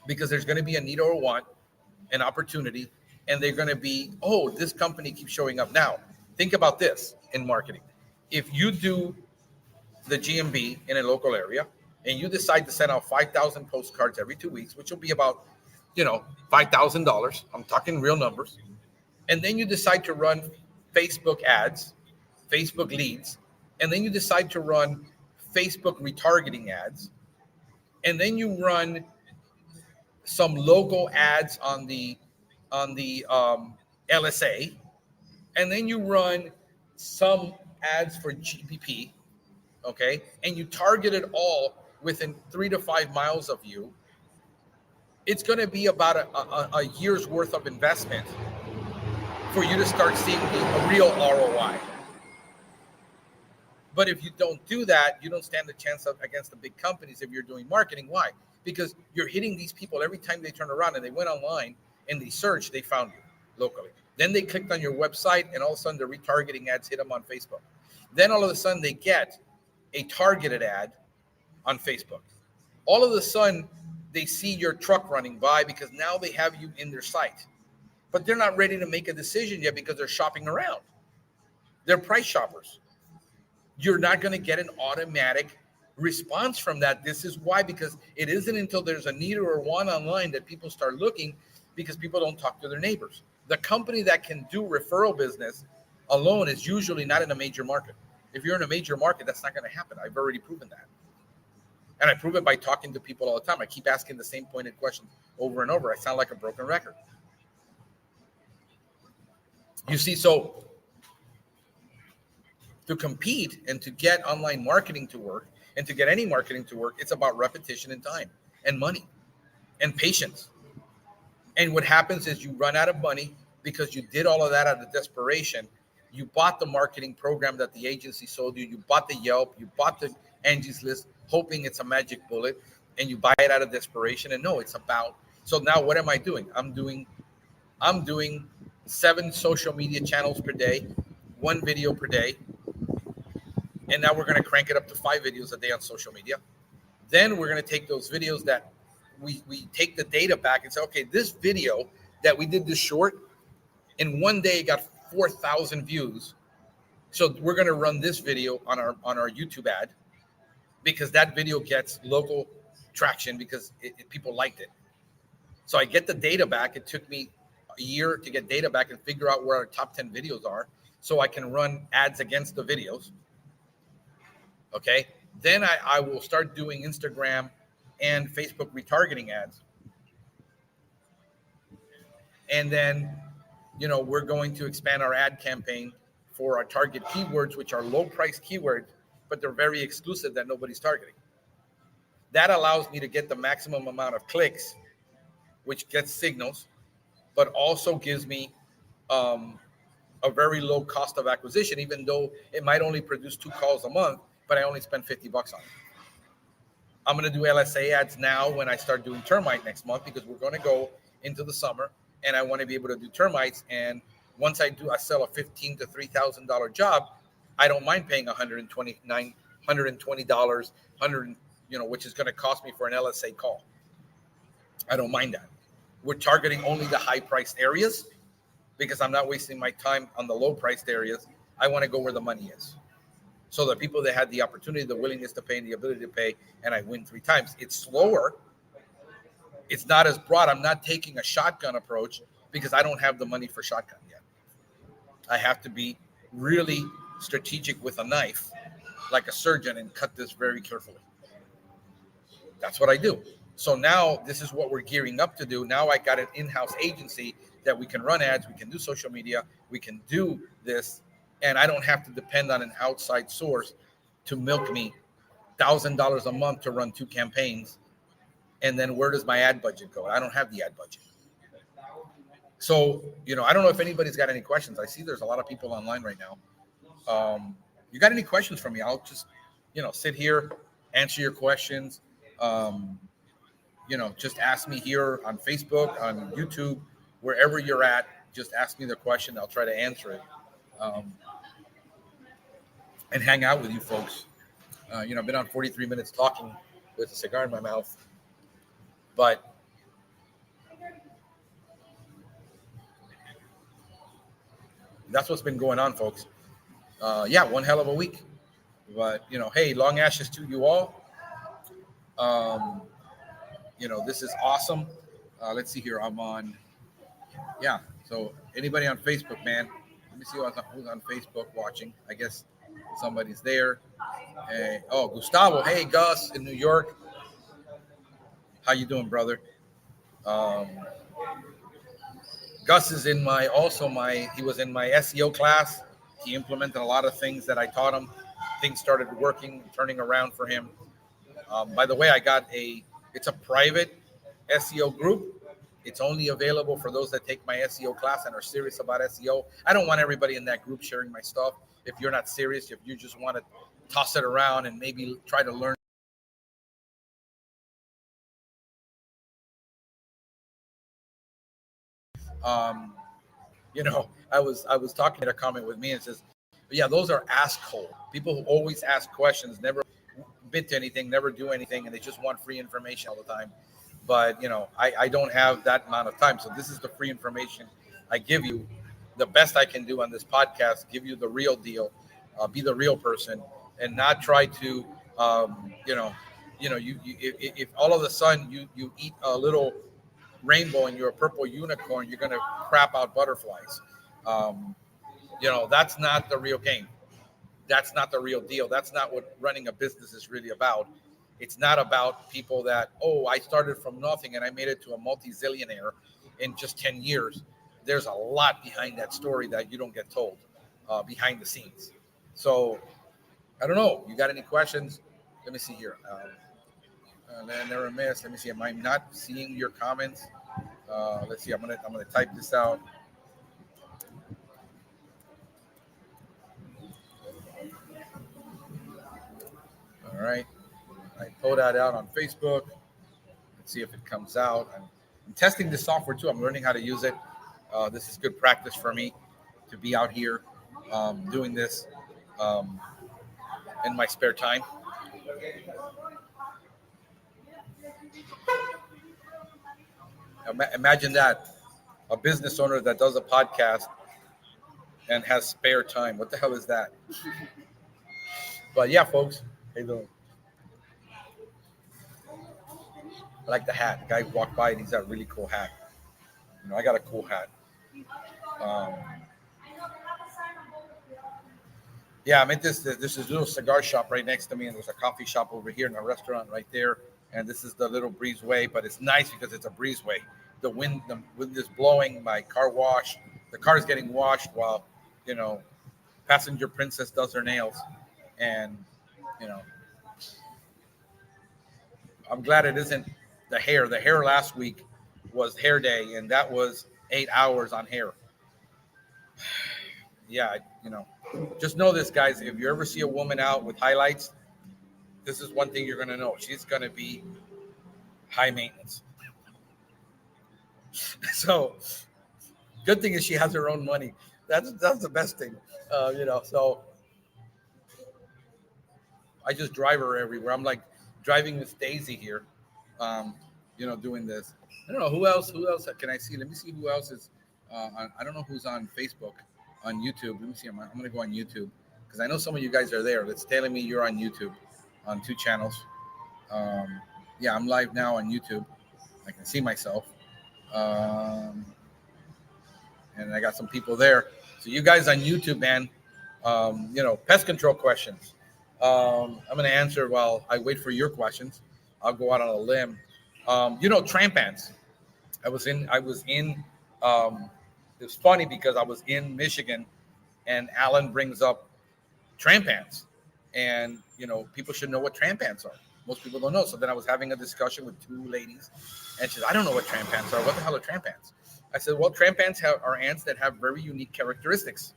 because there's going to be a need or a want, an opportunity. And they're going to be, oh, this company keeps showing up. Now, think about this in marketing. If you do the GMB in a local area and you decide to send out 5,000 postcards every 2 weeks, which will be about, $5,000. I'm talking real numbers. And then you decide to run Facebook ads, Facebook leads, and then you decide to run Facebook retargeting ads, and then you run some logo ads on the LSA, and then you run some ads for GPP, okay, and you target it all within 3 to 5 miles of you. It's going to be about a year's worth of investment for you to start seeing a real ROI. But if you don't do that, you don't stand a chance against the big companies if you're doing marketing. Why? Because you're hitting these people every time they turn around and they went online and they searched, they found you locally. Then they clicked on your website and all of a sudden the retargeting ads hit them on Facebook. Then all of a sudden they get a targeted ad on Facebook. All of a sudden they see your truck running by because now they have you in their site. But they're not ready to make a decision yet because they're shopping around. They're price shoppers. You're not going to get an automatic response from that. This is why, because it isn't until there's a need or a want online that people start looking, because people don't talk to their neighbors. The company that can do referral business alone is usually not in a major market. If you're in a major market, that's not going to happen. I've already proven that. And I prove it by talking to people all the time. I keep asking the same pointed questions over and over. I sound like a broken record. You see, so to compete and to get online marketing to work and to get any marketing to work, it's about repetition and time and money and patience. And what happens is you run out of money because you did all of that out of desperation. You bought the marketing program that the agency sold you. You bought the Yelp. You bought the Angie's List, hoping it's a magic bullet, and you buy it out of desperation. And no, it's about. So now what am I doing? I'm doing 7 social media channels per day, 1 video per day. And now we're going to crank it up to 5 videos a day on social media. Then we're going to take those videos that we take the data back and say, okay, this video that we did this short, in one day got 4,000 views. So we're going to run this video on our YouTube ad, because that video gets local traction because people liked it. So I get the data back. It took me a year to get data back and figure out where our top 10 videos are, so I can run ads against the videos. Okay. Then I will start doing Instagram and Facebook retargeting ads. And then, we're going to expand our ad campaign for our target keywords, which are low price keywords, but they're very exclusive that nobody's targeting. That allows me to get the maximum amount of clicks, which gets signals, but also gives me a very low cost of acquisition, even though it might only produce 2 calls a month, but I only spend $50 on it. I'm going to do LSA ads now when I start doing termite next month, because we're going to go into the summer and I want to be able to do termites. And once I sell a $15,000 to $3,000 job, I don't mind paying $120, which is going to cost me for an LSA call. I don't mind that. We're targeting only the high priced areas, because I'm not wasting my time on the low priced areas. I want to go where the money is. So the people that had the opportunity, the willingness to pay, and the ability to pay, and I win 3 times. It's slower. It's not as broad. I'm not taking a shotgun approach because I don't have the money for shotgun yet. I have to be really strategic with a knife, like a surgeon, and cut this very carefully. That's what I do. So now this is what we're gearing up to do. Now I got an in-house agency that we can run ads, we can do social media, we can do this, and I don't have to depend on an outside source to milk me $1,000 a month to run 2 campaigns. And then where does my ad budget go? I don't have the ad budget. So, I don't know if anybody's got any questions. I see there's a lot of people online right now. You got any questions for me? I'll just, sit here, answer your questions. Just ask me here on Facebook, on YouTube, wherever you're at. Just ask me the question. I'll try to answer it. And hang out with you folks. I've been on 43 minutes talking with a cigar in my mouth. But that's what's been going on, folks. One hell of a week. But, hey, long ashes to you all. This is awesome. Let's see here. I'm on. Yeah. So anybody on Facebook, man, let me see who's on Facebook watching. I guess somebody's there. Hey, Gustavo. Hey, Gus in New York. How you doing, brother? Gus is in he was in my SEO class. He implemented a lot of things that I taught him. Things started working, turning around for him. By the way, it's a private SEO group. It's only available for those that take my SEO class and are serious about SEO. I don't want everybody in that group sharing my stuff. If you're not serious, if you just want to toss it around and maybe try to learn. I was talking to a comment with me and says, yeah, those are asshole people who always ask questions, never bid to anything, never do anything, and they just want free information all the time. But, I don't have that amount of time. So this is the free information I give you. The best I can do on this podcast, give you the real deal, be the real person, and not try to If all of a sudden you eat a little rainbow and you're a purple unicorn, you're gonna crap out butterflies. That's not the real game. That's not the real deal. That's not what running a business is really about. It's not about people that, I started from nothing and I made it to a multi-zillionaire in just 10 years. There's a lot behind that story that you don't get told behind the scenes. So I don't know. You got any questions? Let me see here. Never miss. Let me see. Am I not seeing your comments? Let's see. I'm gonna type this out. All right. I pull that out on Facebook. Let's see if it comes out. I'm testing this software too. I'm learning how to use it. This is good practice for me to be out here doing this in my spare time. Imagine that, a business owner that does a podcast and has spare time. What the hell is that? But yeah, folks, how you doing? I like the hat. The guy walked by and he's got a really cool hat. I got a cool hat. I'm at this little cigar shop right next to me, and there's a coffee shop over here and a restaurant right there. And this is the little breezeway, but it's nice because it's a breezeway. The wind is blowing. My car wash. The car is getting washed while, passenger princess does her nails. And, I'm glad it isn't the hair. The hair last week was hair day, and that was 8 hours on hair. Yeah, just know this, guys. If you ever see a woman out with highlights, this is one thing you're going to know. She's going to be high maintenance. So, good thing is she has her own money. That's the best thing, So, I just drive her everywhere. I'm like driving with Daisy here, doing this. I don't know who else can I see. Let me see who else is I don't know who's on Facebook, on YouTube. Let me see. I'm going to go on YouTube because I know some of you guys are there. It's telling me you're on YouTube on 2 channels. I'm live now on YouTube. I can see myself. And I got some people there. So you guys on YouTube, man, pest control questions. I'm going to answer while I wait for your questions. I'll go out on a limb. Tramp ants. It was funny because I was in Michigan and Alan brings up tramp ants, and people should know what tramp ants are. Most people don't know. So then I was having a discussion with 2 ladies, and she said, I don't know what tramp ants are. What the hell are tramp ants? I said, well, tramp ants are ants that have very unique characteristics.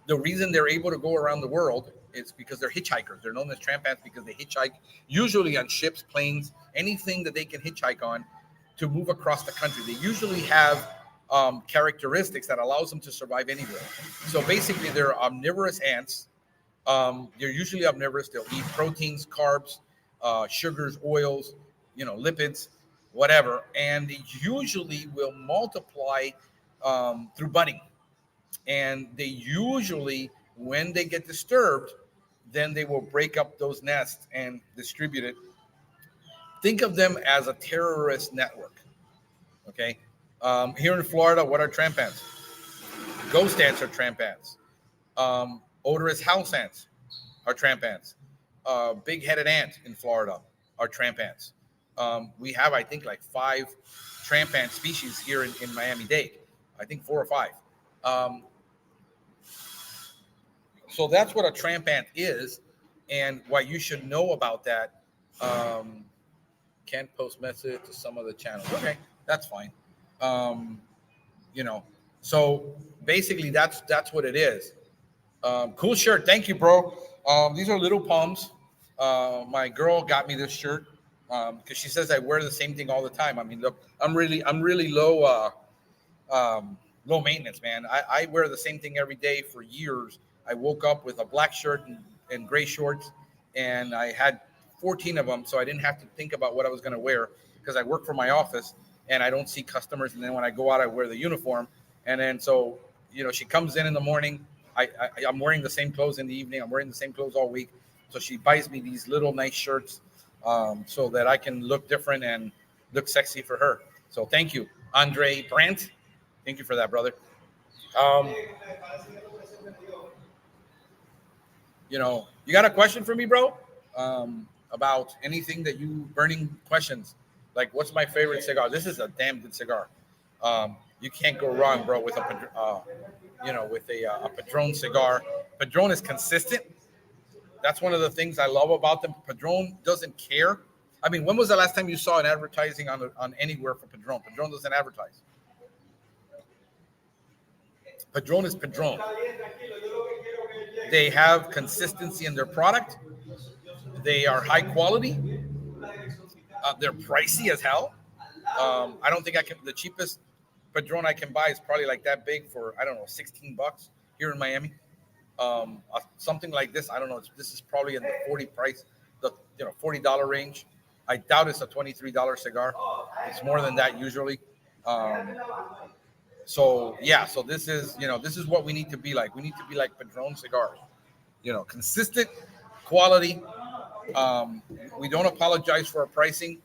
The reason they're able to go around the world is because they're hitchhikers. They're known as tramp ants because they hitchhike, usually on ships, planes, anything that they can hitchhike on to move across the country. They usually have characteristics that allows them to survive anywhere. So basically, they're omnivorous ants. They're usually omnivorous. They'll eat proteins, carbs, sugars, oils, lipids, whatever. And they usually will multiply through budding. And they usually, when they get disturbed, then they will break up those nests and distribute it. Think of them as a terrorist network. Okay. Here in Florida, what are tramp ants? Ghost ants are tramp ants. Odorous house ants are tramp ants. Big-headed ant in Florida are tramp ants. We have, I think, like 5 tramp ant species here in Miami-Dade. I think 4 or 5. So that's what a tramp ant is, and why you should know about that. Can't post message to some of the channels. Okay, that's fine. So basically that's what it is. Cool shirt. Thank you, bro. These are little palms. My girl got me this shirt because she says I wear the same thing all the time. I mean, look, I'm really low maintenance, man. I wear the same thing every day for years. I woke up with a black shirt and gray shorts, and I had 14 of them, so I didn't have to think about what I was going to wear because I work for my office and I don't see customers. And then when I go out, I wear the uniform. And then so, she comes in the morning. I'm wearing the same clothes in the evening. I'm wearing the same clothes all week. So she buys me these little nice shirts so that I can look different and look sexy for her. So thank you, Andre Brandt. Thank you for that, brother. You got a question for me, bro? About anything that you burning questions? Like, what's my favorite cigar? This is a damn good cigar. You can't go wrong, bro, with a Padrón cigar. Padrón is consistent. That's one of the things I love about them. Padrón doesn't care. I mean, when was the last time you saw an advertising on anywhere for Padrón? Padrón doesn't advertise. Padrón is Padrón. They have consistency in their product. They are high quality. They're pricey as hell. I don't think the cheapest Padrón I can buy is probably like that big for, I don't know, $16 here in Miami. Something like this, I don't know. This is probably in the $40 range. I doubt it's a $23 cigar. It's more than that usually. So this is what we need to be like. We need to be like Padrón cigars. Consistent quality. We don't apologize for our pricing.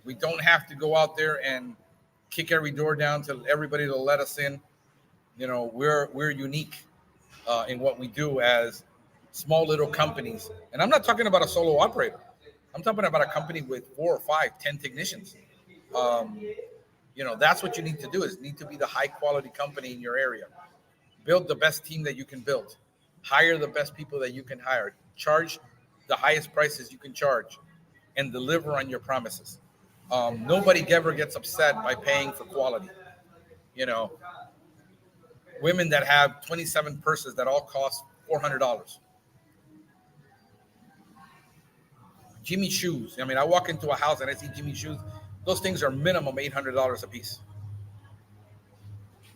We don't have to go out there and kick every door down to everybody to let us in. We're unique in what we do as small little companies. And I'm not talking about a solo operator. I'm talking about a company with 4 or 5, 10 technicians. That's what you need to do, is need to be the high quality company in your area. Build the best team that you can build. Hire the best people that you can hire. Charge the highest prices you can charge and deliver on your promises. Nobody ever gets upset by paying for quality. Women that have 27 purses that all cost $400. Jimmy shoes. I mean, I walk into a house and I see Jimmy shoes. Those things are minimum $800 a piece.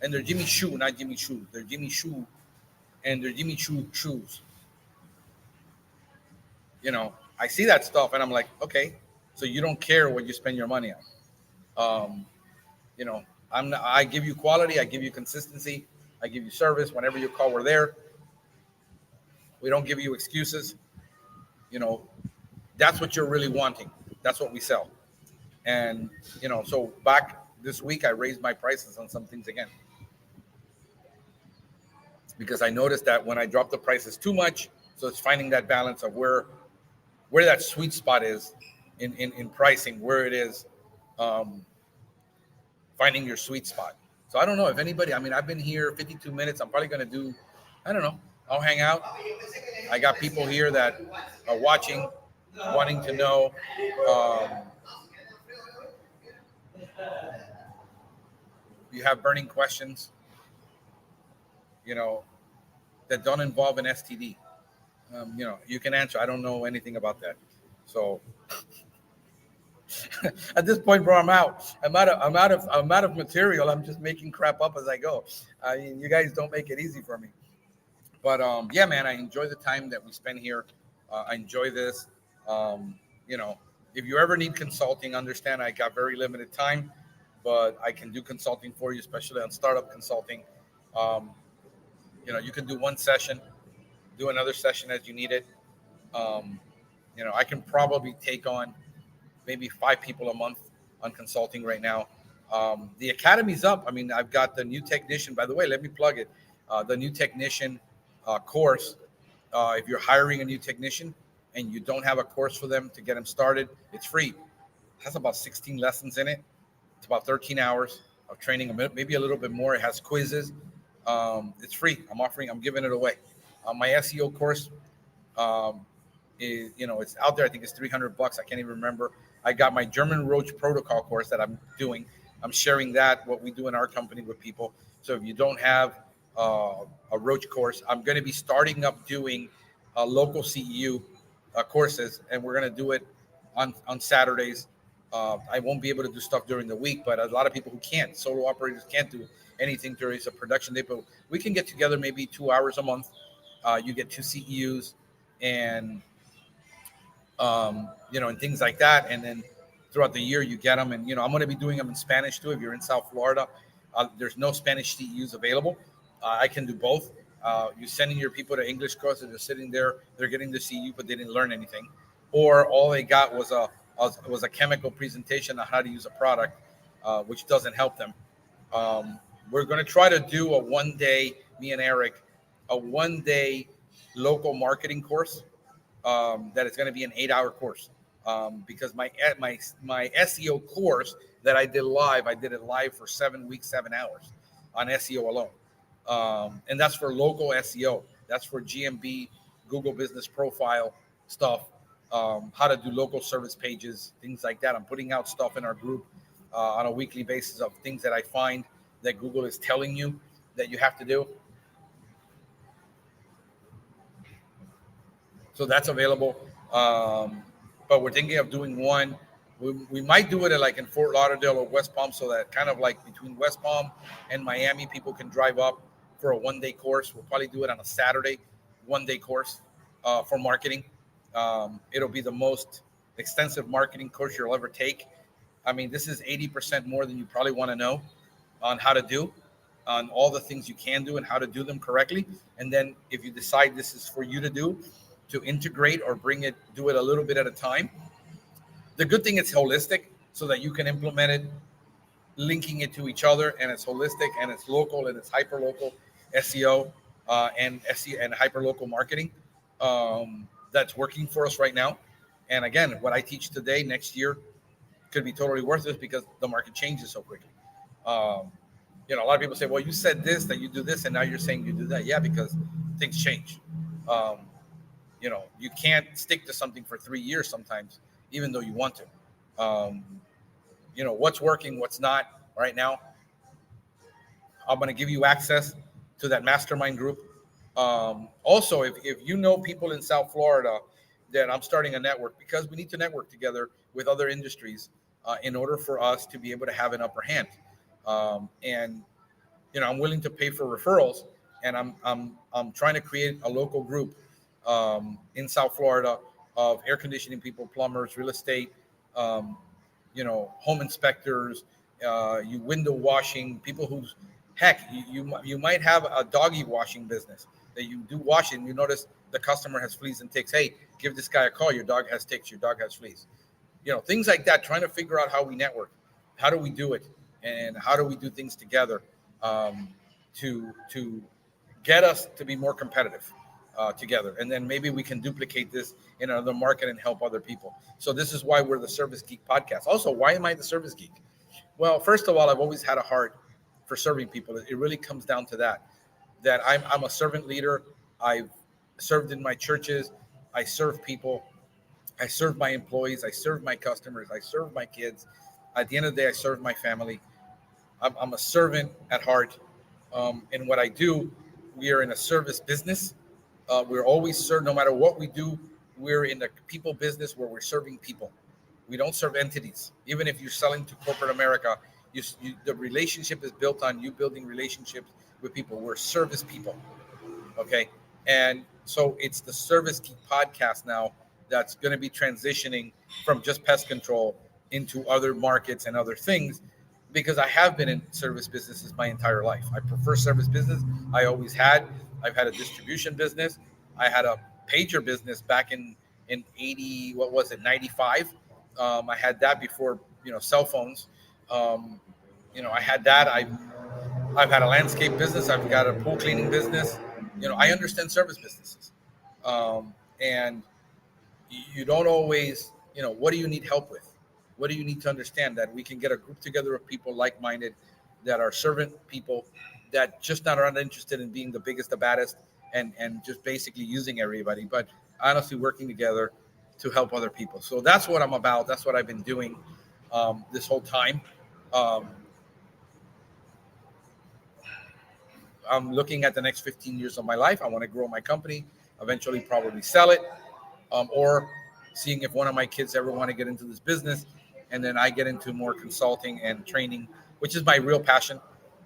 And they're Jimmy shoe, not Jimmy shoe. They're Jimmy shoe, and they're Jimmy Choo shoes. I see that stuff and I'm like, okay, so you don't care what you spend your money on. I give you quality, I give you consistency, I give you service. Whenever you call, we're there. We don't give you excuses. That's what you're really wanting. That's what we sell. And, so back this week, I raised my prices on some things again. Because I noticed that when I drop the prices too much, so it's finding that balance of where that sweet spot is in pricing, where it is finding your sweet spot. So I don't know if anybody, I've been here 52 minutes. I'm probably going to do, I don't know, I'll hang out. I got people here that are watching, wanting to know. You have burning questions, that don't involve an STD. You can answer. I don't know anything about that. So at this point, bro, I'm out. I'm out of material. I'm just making crap up as I go. You guys don't make it easy for me. But yeah, man, I enjoy the time that we spend here. I enjoy this. If you ever need consulting, understand I got very limited time, but I can do consulting for you, especially on startup consulting. You can do one session, do another session as you need it. I can probably take on maybe 5 people a month on consulting right now. The academy's up. I've got the new technician. By the way, let me plug it. The new technician course. If you're hiring a new technician and you don't have a course for them to get them started, it's free. It has about 16 lessons in it. It's about 13 hours of training, maybe a little bit more. It has quizzes. It's free. I'm giving it away. My SEO course is, it's out there. I think it's $300. I can't even remember. I got my German Roach protocol course that I'm doing. I'm sharing what we do in our company with people. So if you don't have a Roach course, I'm going to be starting up doing local CEU courses, and we're going to do it on Saturdays. I won't be able to do stuff during the week, but a lot of people who can't, solo operators can't do anything during a production day, but we can get together maybe 2 hours a month. You get 2 CEUs and and things like that. And then throughout the year you get them. And, I'm going to be doing them in Spanish too. If you're in South Florida, there's no Spanish CEUs available. I can do both. You're sending your people to English courses. They're sitting there. They're getting to see you, but they didn't learn anything, or all they got was a chemical presentation on how to use a product, which doesn't help them. We're going to try to do a 1 day, me and Eric, a 1 day local marketing course. That is going to be an 8-hour course. Because my SEO course that I did it live for 7 weeks, 7 hours on SEO alone. And that's for local SEO. That's for GMB, Google Business Profile stuff, how to do local service pages, things like that. I'm putting out stuff in our group on a weekly basis of things that I find that Google is telling you that you have to do. So that's available. But we're thinking of doing one. We might do it in Fort Lauderdale or West Palm, so that kind of like between West Palm and Miami, people can drive up for a 1 day course. We'll probably do it on a Saturday, 1 day course for marketing. It'll be the most extensive marketing course you'll ever take. I mean, this is 80% more than you probably want to know on how to do, on all the things you can do and how to do them correctly. And then if you decide this is for you to do, to integrate or do it a little bit at a time. The good thing, it's holistic so that you can implement it, linking it to each other, and it's holistic and it's local and it's hyper local SEO and SEO and hyper local marketing that's working for us right now. And again, what I teach today, next year, could be totally worthless because the market changes so quickly. A lot of people say, well, you said this, that you do this, and now you're saying you do that. Yeah, because things change. You can't stick to something for 3 years sometimes, even though you want to. What's working, what's not right now. I'm going to give you access to that mastermind group. Also, if you know people in South Florida, that I'm starting a network, because we need to network together with other industries in order for us to be able to have an upper hand. I'm willing to pay for referrals, and I'm trying to create a local group in South Florida of air conditioning people, plumbers, real estate, home inspectors, you window washing, people who's, heck, you might have a doggy washing business that you do washing. You notice the customer has fleas and ticks. Hey, give this guy a call. Your dog has ticks. Your dog has fleas. Things like that, trying to figure out how we network. How do we do it? And how do we do things together to get us to be more competitive together? And then maybe we can duplicate this in another market and help other people. So this is why we're the Service Geek Podcast. Also, why am I the Service Geek? Well, first of all, I've always had a heart for serving people. It really comes down to that I'm a servant leader. I've served in my churches. I serve people. I serve my employees. I serve my customers. I serve my kids. At the end of the day, I serve my family. I'm a servant at heart. And what I do, we are in a service business. We're always served, no matter what we do. We're in the people business where we're serving people. We don't serve entities. Even if you're selling to corporate America, the relationship is built on you building relationships with people. We're service people. Okay. And so it's the Service Geek Podcast now that's going to be transitioning from just pest control into other markets and other things, because I have been in service businesses my entire life. I prefer service business. I always had. I've had a distribution business. I had a pager business back in 95. I had that before, cell phones. I had that. I've had a landscape business. I've got a pool cleaning business. I understand service businesses. And you don't always, what do you need help with? What do you need to understand? That we can get a group together of people like-minded that are servant people that just not are not interested in being the biggest, the baddest, and just basically using everybody, but honestly working together to help other people. So that's what I'm about. That's what I've been doing this whole time. I'm looking at the next 15 years of my life. I want to grow my company, eventually probably sell it, or seeing if one of my kids ever want to get into this business, and then I get into more consulting and training, which is my real passion.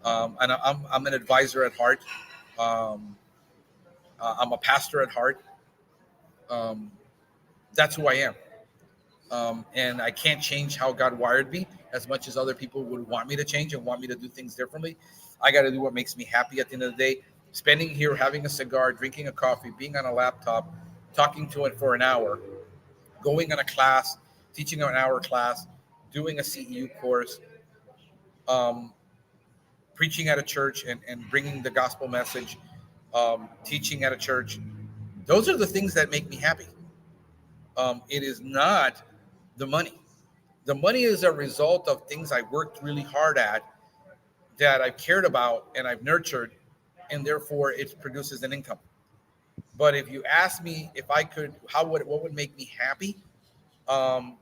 And I'm an advisor at heart. I'm a pastor at heart. That's who I am. And I can't change how God wired me as much as other people would want me to change and want me to do things differently. I got to do what makes me happy at the end of the day. spending here, having a cigar, drinking a coffee, being on a laptop, talking to it for an hour, going on a class, teaching an hour class, doing a CEU course, um, preaching at a church and bringing the gospel message, teaching at a church. Those are the things that make me happy. It is not the money. The money is a result of things I worked really hard at, that I've cared about and I've nurtured, and therefore it produces an income. But if you ask me if I could, what would make me happy? Um,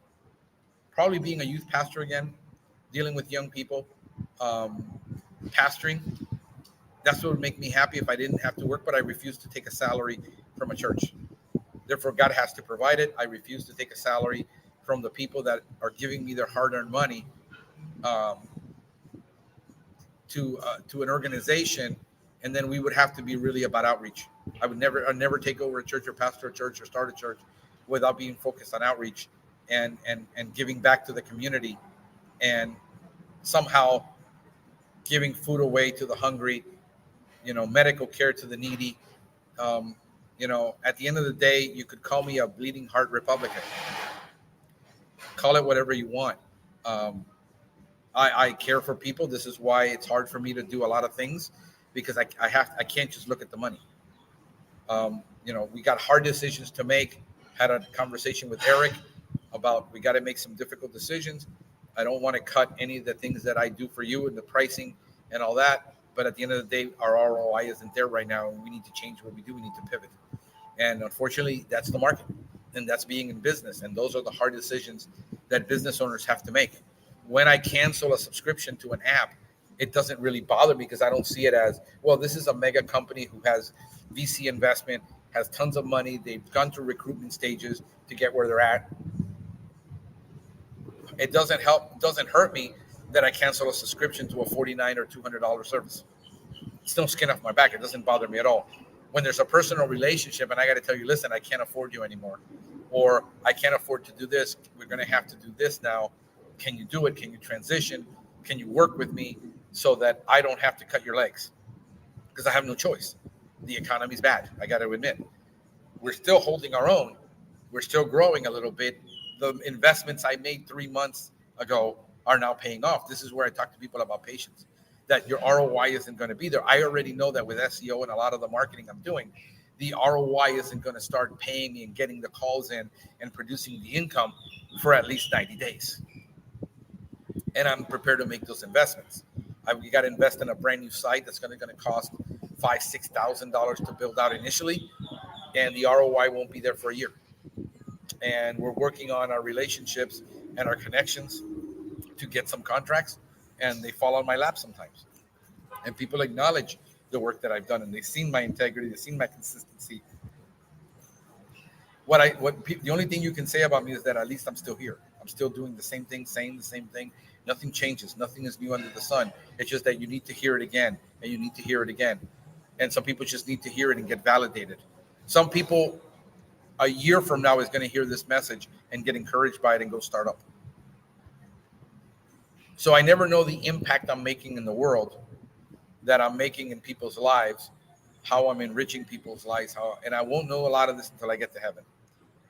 Probably being a youth pastor again, dealing with young people, um, pastoring. That's what would make me happy if I didn't have to work, but I refuse to take a salary from a church. Therefore, God has to provide it. I refuse to take a salary from the people that are giving me their hard-earned money um, to an organization, and then we would have to be really about outreach. I'd never take over a church or pastor a church or start a church without being focused on outreach and giving back to the community, and somehow giving food away to the hungry, medical care to the needy. At the end of the day, you could call me a bleeding heart Republican. Call it whatever you want. I care for people. This is why it's hard for me to do a lot of things, because I can't just look at the money. We got hard decisions to make. Had a conversation with Eric about we got to make some difficult decisions. I don't want to cut any of the things that I do for you and the pricing and all that. But at the end of the day, our ROI isn't there right now, and we need to change what we do. We need to pivot. And unfortunately, that's the market, and that's being in business. And those are the hard decisions that business owners have to make. When I cancel a subscription to an app, it doesn't really bother me, because I don't see it as, well, this is a mega company who has VC investment, has tons of money. They've gone through recruitment stages to get where they're at. It doesn't hurt me that I cancel a subscription to a $49 or $200 service. It's no skin off my back. It doesn't bother me at all. When there's a personal relationship and I got to tell you, listen, I can't afford you anymore, or I can't afford to do this. We're going to have to do this now. Can you do it? Can you transition? Can you work with me so that I don't have to cut your legs? Because I have no choice. The economy's bad. I got to admit, we're still holding our own. We're still growing a little bit. The investments I made 3 months ago are now paying off. This is where I talk to people about patience, that your ROI isn't going to be there. I already know that with SEO and a lot of the marketing I'm doing, the ROI isn't going to start paying me and getting the calls in and producing the income for at least 90 days. And I'm prepared to make those investments. You got to invest in a brand new site that's going to cost $5,000-$6,000 to build out initially, and the ROI won't be there for a year. And we're working on our relationships and our connections to get some contracts, and they fall on my lap sometimes. And people acknowledge the work that I've done, and they've seen my integrity, they've seen my consistency. The only thing you can say about me is that at least I'm still here. I'm still doing the same thing, saying the same thing. Nothing changes. Nothing is new under the sun. It's just that you need to hear it again, and you need to hear it again. And some people just need to hear it and get validated. Some people a year from now is going to hear this message and get encouraged by it and go start up. So I never know the impact I'm making in the world, that I'm making in people's lives, how I'm enriching people's lives, and I won't know a lot of this until I get to heaven.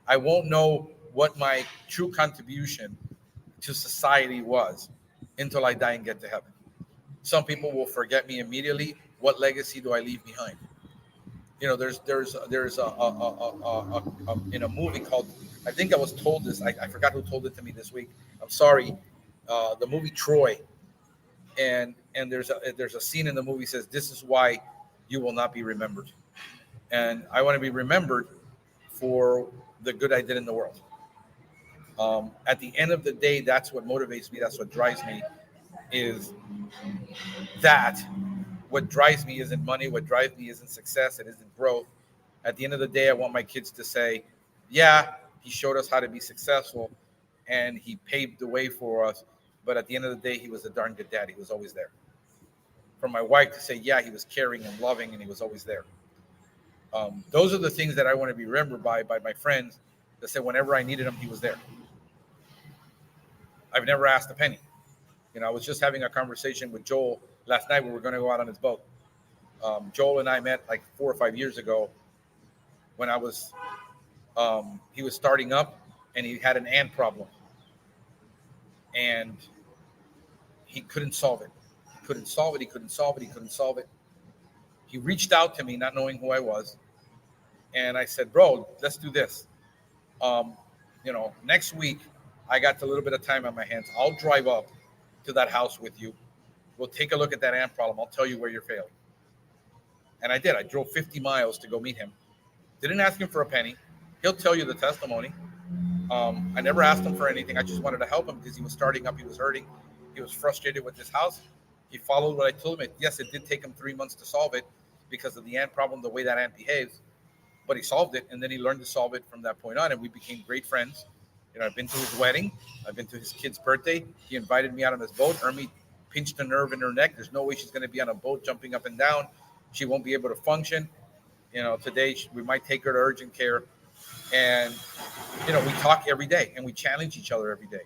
I won't know what my true contribution to society was until I die and get to heaven. Some people will forget me immediately. What legacy do I leave behind? There's in a movie called, I think I was told this, I forgot who told it to me this week. I'm sorry. The movie Troy, and there's a scene in the movie that says, this is why you will not be remembered. And I want to be remembered for the good I did in the world. At the end of the day, that's what motivates me. That's what drives me, is that what drives me isn't money. What drives me isn't success. It isn't growth. At the end of the day, I want my kids to say, yeah, he showed us how to be successful and he paved the way for us. But at the end of the day, he was a darn good dad. He was always there. For my wife to say, yeah, he was caring and loving and he was always there. Those are the things that I want to be remembered by my friends, that say whenever I needed him, he was there. I've never asked a penny. I was just having a conversation with Joel last night where we're going to go out on his boat. Joel and I met like 4 or 5 years ago when he was starting up and he had an ant problem and he couldn't solve it. He couldn't solve it. He couldn't solve it. He couldn't solve it. He reached out to me, not knowing who I was. And I said, bro, let's do this. Next week, I got a little bit of time on my hands. I'll drive up to that house with you. We'll take a look at that ant problem. I'll tell you where you're failing. And I did. I drove 50 miles to go meet him. Didn't ask him for a penny. He'll tell you the testimony. I never asked him for anything. I just wanted to help him because he was starting up. He was hurting. He was frustrated with his house. He followed what I told him. Yes, it did take him 3 months to solve it because of the ant problem, the way that ant behaves. But he solved it, and then he learned to solve it from that point on, and we became great friends. I've been to his wedding. I've been to his kid's birthday. He invited me out on his boat. Ermi pinched a nerve in her neck. There's no way she's going to be on a boat jumping up and down. She won't be able to function. Today we might take her to urgent care. And, we talk every day, and we challenge each other every day.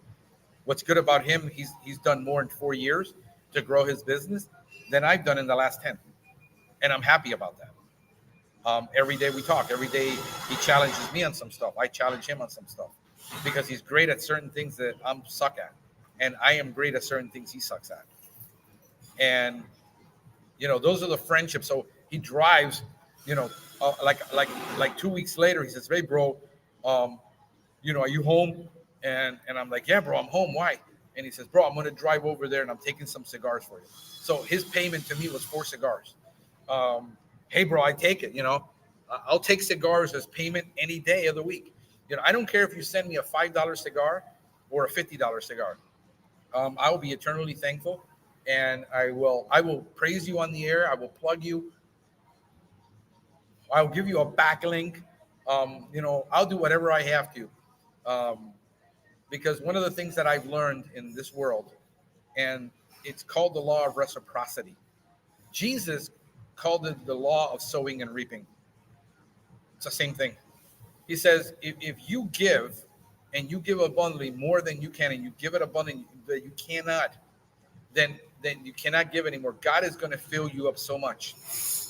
What's good about him, he's done more in 4 years to grow his business than I've done in the last 10. And I'm happy about that. Every day we talk. Every day he challenges me on some stuff. I challenge him on some stuff because he's great at certain things that I'm suck at. And I am great at certain things he sucks at. And, those are the friendships. So he drives, like 2 weeks later, he says, hey, bro, are you home? And I'm like, yeah, bro, I'm home. Why? And he says, bro, I'm going to drive over there and I'm taking some cigars for you. So his payment to me was 4 cigars. Hey, bro, I take it. I'll take cigars as payment any day of the week. I don't care if you send me a $5 cigar or a $50 cigar. I will be eternally thankful. And I will praise you on the air. I will plug you. I'll give you a backlink. I'll do whatever I have to. Because one of the things that I've learned in this world, and it's called the law of reciprocity. Jesus called it the law of sowing and reaping. It's the same thing. He says, if you give and you give abundantly more than you can, and you give it abundantly that you cannot, then you cannot give anymore. God is going to fill you up so much.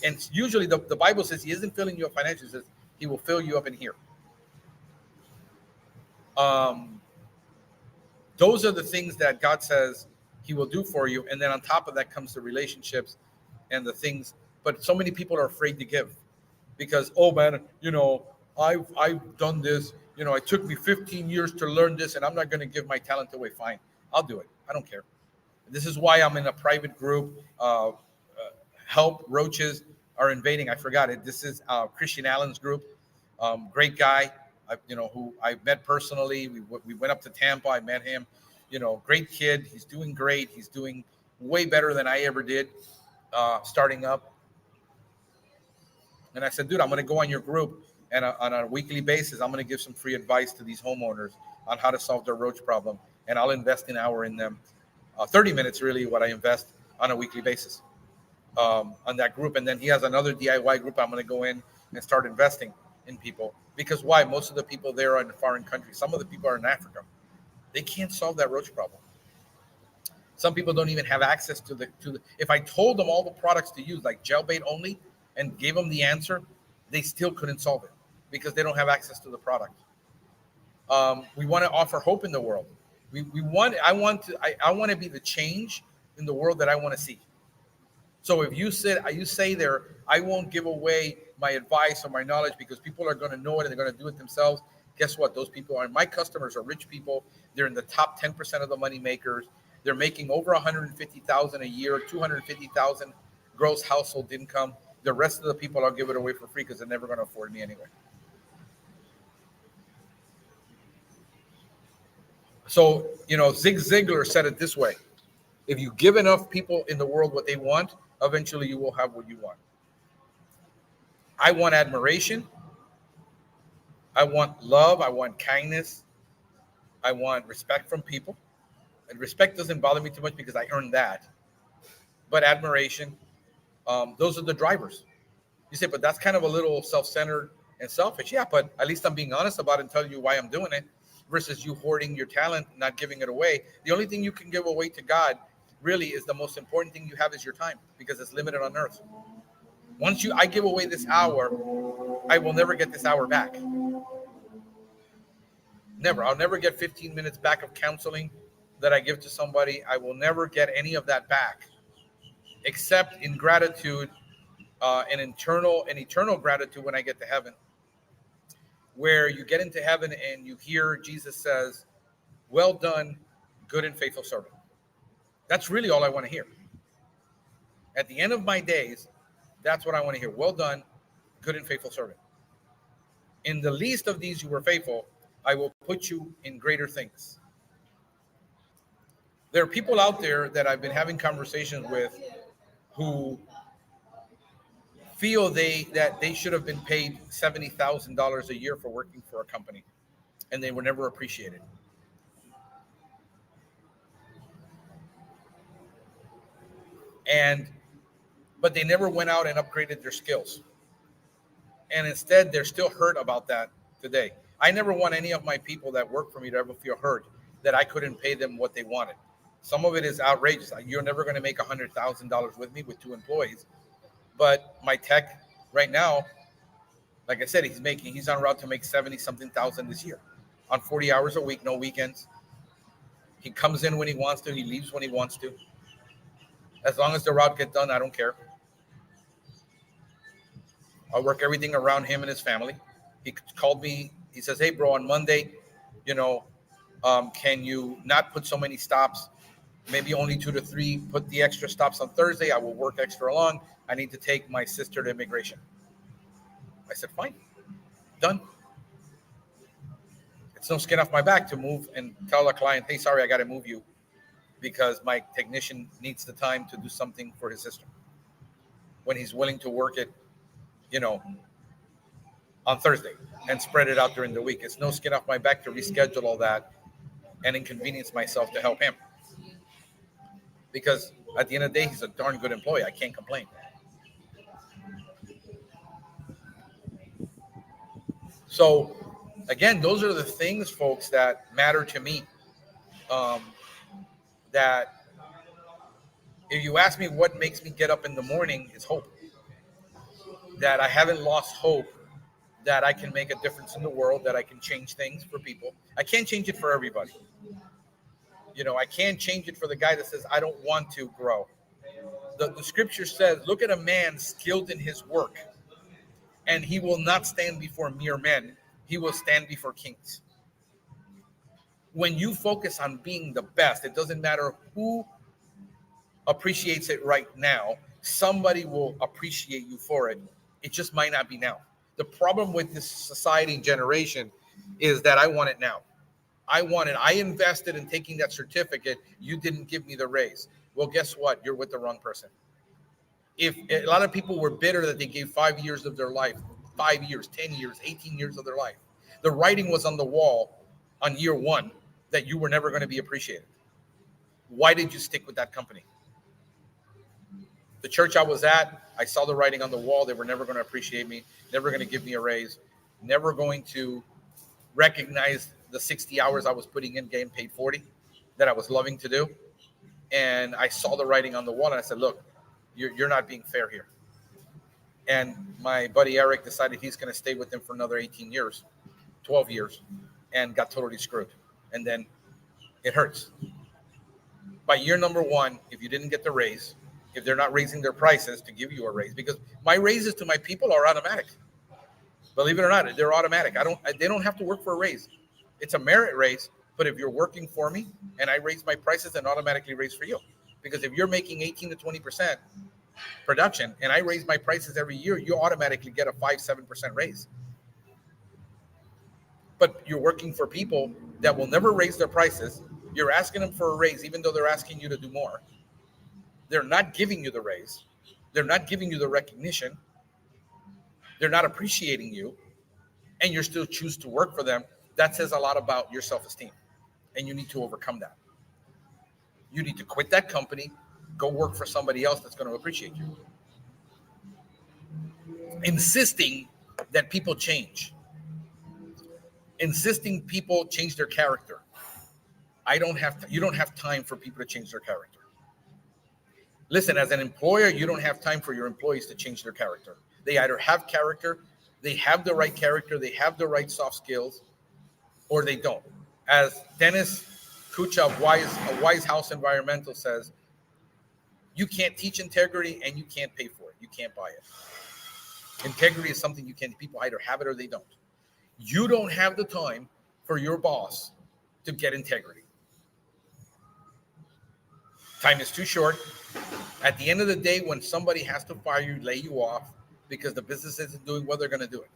And usually the Bible says he isn't filling you up financially. It says he will fill you up in here. Those are the things that God says he will do for you. And then on top of that comes the relationships and the things. But so many people are afraid to give because, oh, man, I've done this. It took me 15 years to learn this, and I'm not going to give my talent away. Fine. I'll do it. I don't care. This is why I'm in a private group. Help Roaches are invading. I forgot it. This is Christian Allen's group. Great guy, who I met personally. We went up to Tampa. I met him. Great kid. He's doing great. He's doing way better than I ever did starting up. And I said, dude, I'm going to go on your group. And on a weekly basis, I'm going to give some free advice to these homeowners on how to solve their roach problem. And I'll invest an hour in them. 30 minutes, really, what I invest on a weekly basis on that group. And then he has another DIY group. I'm going to go in and start investing in people. Because why? Most of the people there are in foreign countries. Some of the people are in Africa. They can't solve that roach problem. Some people don't even have access to the. If I told them all the products to use, like gel bait only, and gave them the answer, they still couldn't solve it because they don't have access to the product. We want to offer hope in the world. I want to be the change in the world that I want to see. So if you say there, I won't give away my advice or my knowledge because people are going to know it and they're going to do it themselves. Guess what? Those people are my customers are rich people. They're in the top 10% of the money makers. They're making over $150,000 a year, $250,000 gross household income. The rest of the people I'll give it away for free because they're never going to afford me anyway. So, Zig Ziglar said it this way. If you give enough people in the world what they want, eventually you will have what you want. I want admiration. I want love. I want kindness. I want respect from people. And respect doesn't bother me too much because I earned that. But admiration, those are the drivers. You say, but that's kind of a little self-centered and selfish. Yeah, but at least I'm being honest about it and telling you why I'm doing it versus you hoarding your talent, not giving it away. The only thing you can give away to God really is the most important thing you have is your time because it's limited on earth. Once I give away this hour, I will never get this hour back. Never. I'll never get 15 minutes back of counseling that I give to somebody. I will never get any of that back, except in gratitude, an eternal gratitude when I get to heaven, where you get into heaven and you hear Jesus says, "Well done, good and faithful servant." That's really all I want to hear. At the end of my days, that's what I want to hear. Well done, good and faithful servant. In the least of these you were faithful, I will put you in greater things. There are people out there that I've been having conversations with who feel that they should have been paid $70,000 a year for working for a company, and they were never appreciated. But they never went out and upgraded their skills. And instead, they're still hurt about that today. I never want any of my people that work for me to ever feel hurt that I couldn't pay them what they wanted. Some of it is outrageous. You're never going to make $100,000 with me with 2 employees. But my tech right now, like I said, he's on route to make 70-something thousand this year on 40 hours a week, no weekends. He comes in when he wants to. He leaves when he wants to. As long as the route gets done, I don't care. I work everything around him and his family. He called me. He says, "Hey, bro, on Monday, can you not put so many stops? Maybe only 2 to 3. Put the extra stops on Thursday. I will work extra long. I need to take my sister to immigration." I said, "Fine, done." It's no skin off my back to move and tell a client, "Hey, sorry, I got to move you because my technician needs the time to do something for his sister," when he's willing to work it, on Thursday and spread it out during the week. It's no skin off my back to reschedule all that and inconvenience myself to help him. Because at the end of the day, he's a darn good employee. I can't complain. So, again, those are the things, folks, that matter to me. That if you ask me what makes me get up in the morning, is hope. That I haven't lost hope that I can make a difference in the world, that I can change things for people. I can't change it for everybody. I can't change it for the guy that says, "I don't want to grow." The scripture says, "Look at a man skilled in his work, and he will not stand before mere men. He will stand before kings." When you focus on being the best, it doesn't matter who appreciates it right now. Somebody will appreciate you for it. It just might not be now. The problem with this society and generation is that I want it now. I want it. I invested in taking that certificate. You didn't give me the raise. Well, guess what? You're with the wrong person. If a lot of people were bitter that they gave 5 years of their life, 5 years, 10 years, 18 years of their life. The writing was on the wall on year 1 that you were never going to be appreciated. Why did you stick with that company? The church I was at, I saw the writing on the wall. They were never going to appreciate me, never going to give me a raise, never going to recognize the 60 hours I was putting in, getting paid 40, that I was loving to do. And I saw the writing on the wall, and I said, "Look, you're not being fair here." And my buddy Eric decided he's going to stay with them for another 18 years, 12 years, and got totally screwed. And then it hurts. By year number 1, if you didn't get the raise, if they're not raising their prices to give you a raise, because my raises to my people are automatic. Believe it or not, they're automatic. They don't have to work for a raise. It's a merit raise, but if you're working for me and I raise my prices, then automatically raise for you. Because if you're making 18 to 20% production and I raise my prices every year, you automatically get a 5-7% raise. But you're working for people that will never raise their prices. You're asking them for a raise, even though they're asking you to do more. They're not giving you the raise. They're not giving you the recognition. They're not appreciating you. And you still choose to work for them. That says a lot about your self-esteem. And you need to overcome that. You need to quit that company, go work for somebody else that's going to appreciate you. Insisting that people change. Insisting people change their character. You don't have time for people to change their character. Listen, as an employer, you don't have time for your employees to change their character. They either have character, they have the right character, they have the right soft skills, or they don't. As Dennis Kucha of Wise House Environmental says, you can't teach integrity and you can't pay for it. You can't buy it. Integrity is something you can. People either have it or they don't. You don't have the time for your boss to get integrity. Time is too short. At the end of the day, when somebody has to fire you, lay you off because the business isn't doing what they're going to do it.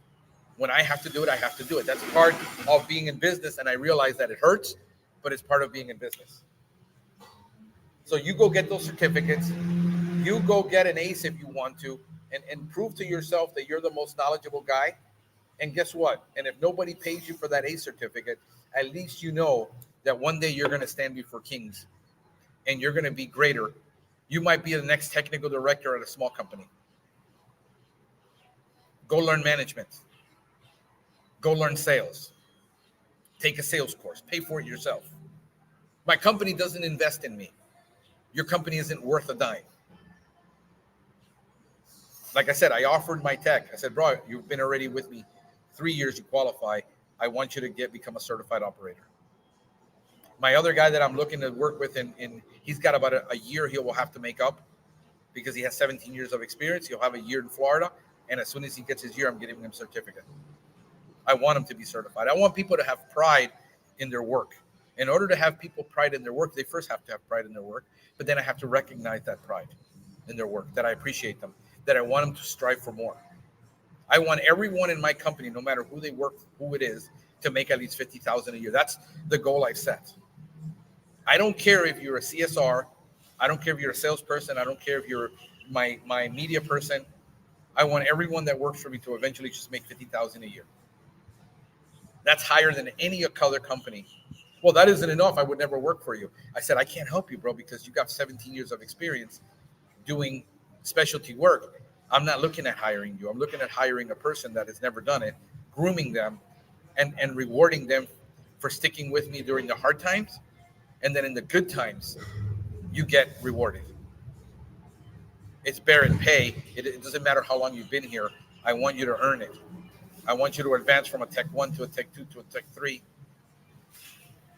When I have to do it, I have to do it. That's part of being in business, and I realize that it hurts, but it's part of being in business. So you go get those certificates. You go get an ACE if you want to, and prove to yourself that you're the most knowledgeable guy. And guess what? And if nobody pays you for that ACE certificate, at least you know that one day you're going to stand before kings and you're going to be greater. You might be the next technical director at a small company. Go learn management. Go learn sales. Take a sales course. Pay for it yourself. My company doesn't invest in me. Your company isn't worth a dime. Like I said, I offered my tech. I said, bro, you've been already with me 3 years, you qualify. I want you to become a certified operator. My other guy that I'm looking to work with, he's got about a year he will have to make up because he has 17 years of experience. He'll have a year in Florida. And as soon as he gets his year, I'm giving him a certificate. I want him to be certified. I want people to have pride in their work. In order to have people pride in their work, they first have to have pride in their work. But then I have to recognize that pride in their work, that I appreciate them, that I want them to strive for more. I want everyone in my company, no matter who they work, who it is, to make at least $50,000 a year. That's the goal I've set. I don't care if you're a CSR. I don't care if you're a salesperson. I don't care if you're my media person. I want everyone that works for me to eventually just make $50,000 a year. That's higher than any other company. Well, that isn't enough. I would never work for you. I said, I can't help you, bro, because you got 17 years of experience doing specialty work. I'm not looking at hiring you. I'm looking at hiring a person that has never done it, grooming them, and rewarding them for sticking with me during the hard times. And then in the good times, you get rewarded. It's bear and pay. It doesn't matter how long you've been here. I want you to earn it. I want you to advance from a Tech 1 to a Tech 2 to a Tech 3.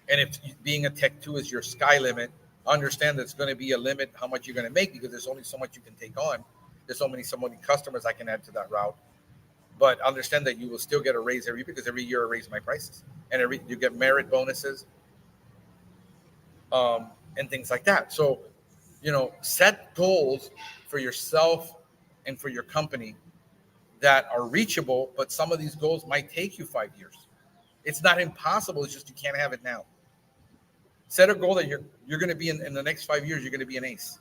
And if being a Tech 2 is your sky limit, understand that it's going to be a limit how much you're going to make because there's only so much you can take on. There's so many customers I can add to that route. But understand that you will still get a raise because every year I raise my prices. And you get merit bonuses and things like that. So, set goals for yourself and for your company that are reachable, but some of these goals might take you 5 years. It's not impossible. It's just you can't have it now. Set a goal that you're going to be in the next 5 years, you're going to be an ace.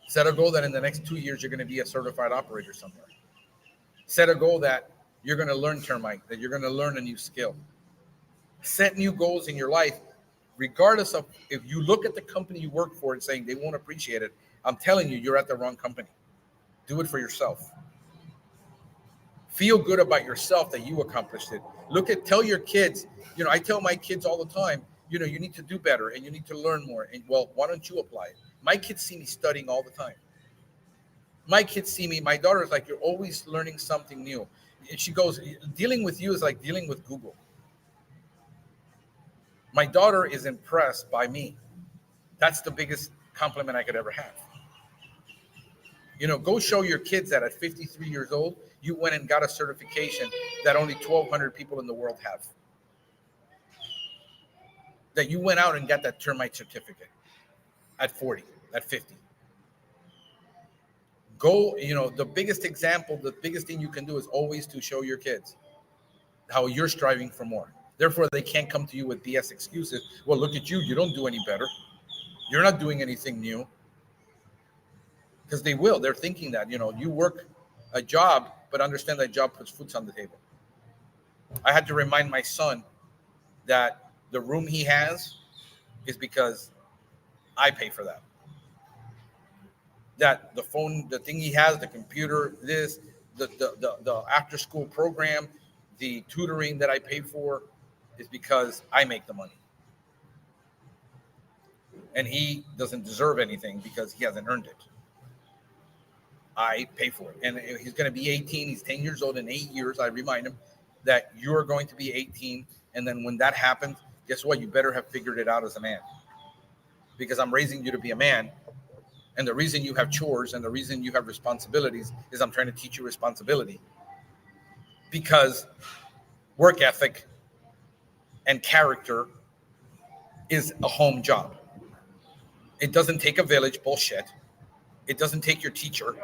Set a goal that in the next 2 years, you're going to be a certified operator somewhere. Set a goal that you're going to learn termite, that you're going to learn a new skill. Set new goals in your life, regardless of if you look at the company you work for and saying they won't appreciate it. I'm telling you, you're at the wrong company. Do it for yourself. Feel good about yourself that you accomplished it. Tell your kids, I tell my kids all the time, you need to do better and you need to learn more. And well, why don't you apply it? My kids see me studying all the time. My kids see me, my daughter's like, you're always learning something new. And she goes, dealing with you is like dealing with Google. My daughter is impressed by me. That's the biggest compliment I could ever have. Go show your kids that at 53 years old, you went and got a certification that only 1,200 people in the world have. That you went out and got that termite certificate at 40, at 50. Go, the biggest example, the biggest thing you can do is always to show your kids how you're striving for more. Therefore, they can't come to you with BS excuses. Well, look at you. You don't do any better. You're not doing anything new. Because they will. They're thinking that, you work a job, but understand that job puts food on the table. I had to remind my son that the room he has is because I pay for that. That the phone, the thing he has, the computer, the after-school program, the tutoring that I pay for is because I make the money. and he doesn't deserve anything because he hasn't earned it. I pay for it. And he's going to be 18. He's 10 years old in 8 years. I remind him that you're going to be 18. And then when that happens, guess what? You better have figured it out as a man, because I'm raising you to be a man. And the reason you have chores and the reason you have responsibilities is I'm trying to teach you responsibility, because work ethic and character is a home job. It doesn't take a village, bullshit. It doesn't take your teacher.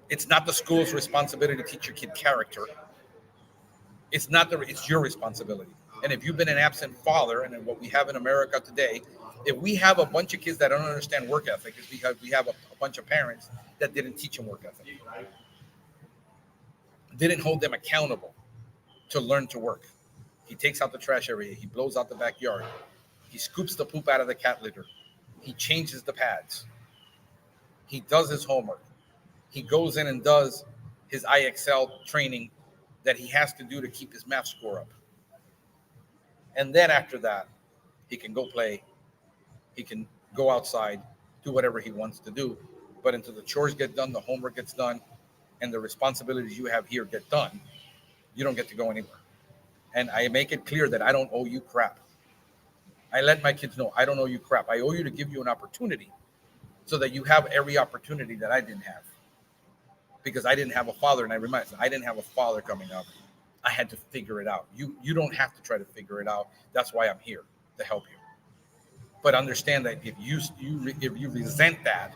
It's not the school's responsibility to teach your kid character. It's your responsibility. And if you've been an absent father, and what we have in America today, if we have a bunch of kids that don't understand work ethic, it's because we have a bunch of parents that didn't teach them work ethic. Didn't hold them accountable to learn to work. He takes out the trash area. He blows out the backyard. He scoops the poop out of the cat litter. He changes the pads. He does his homework. He goes in and does his IXL training that he has to do to keep his math score up. And then after that, he can go play. He can go outside, do whatever he wants to do. But until the chores get done, the homework gets done, and the responsibilities you have here get done, you don't get to go anywhere. And I make it clear that I don't owe you crap. I let my kids know I don't owe you crap. I owe you to give you an opportunity so that you have every opportunity that I didn't have. Because I didn't have a father, and I remind you, I didn't have a father coming up. I had to figure it out. You don't have to try to figure it out. That's why I'm here, to help you. But understand that if you resent that,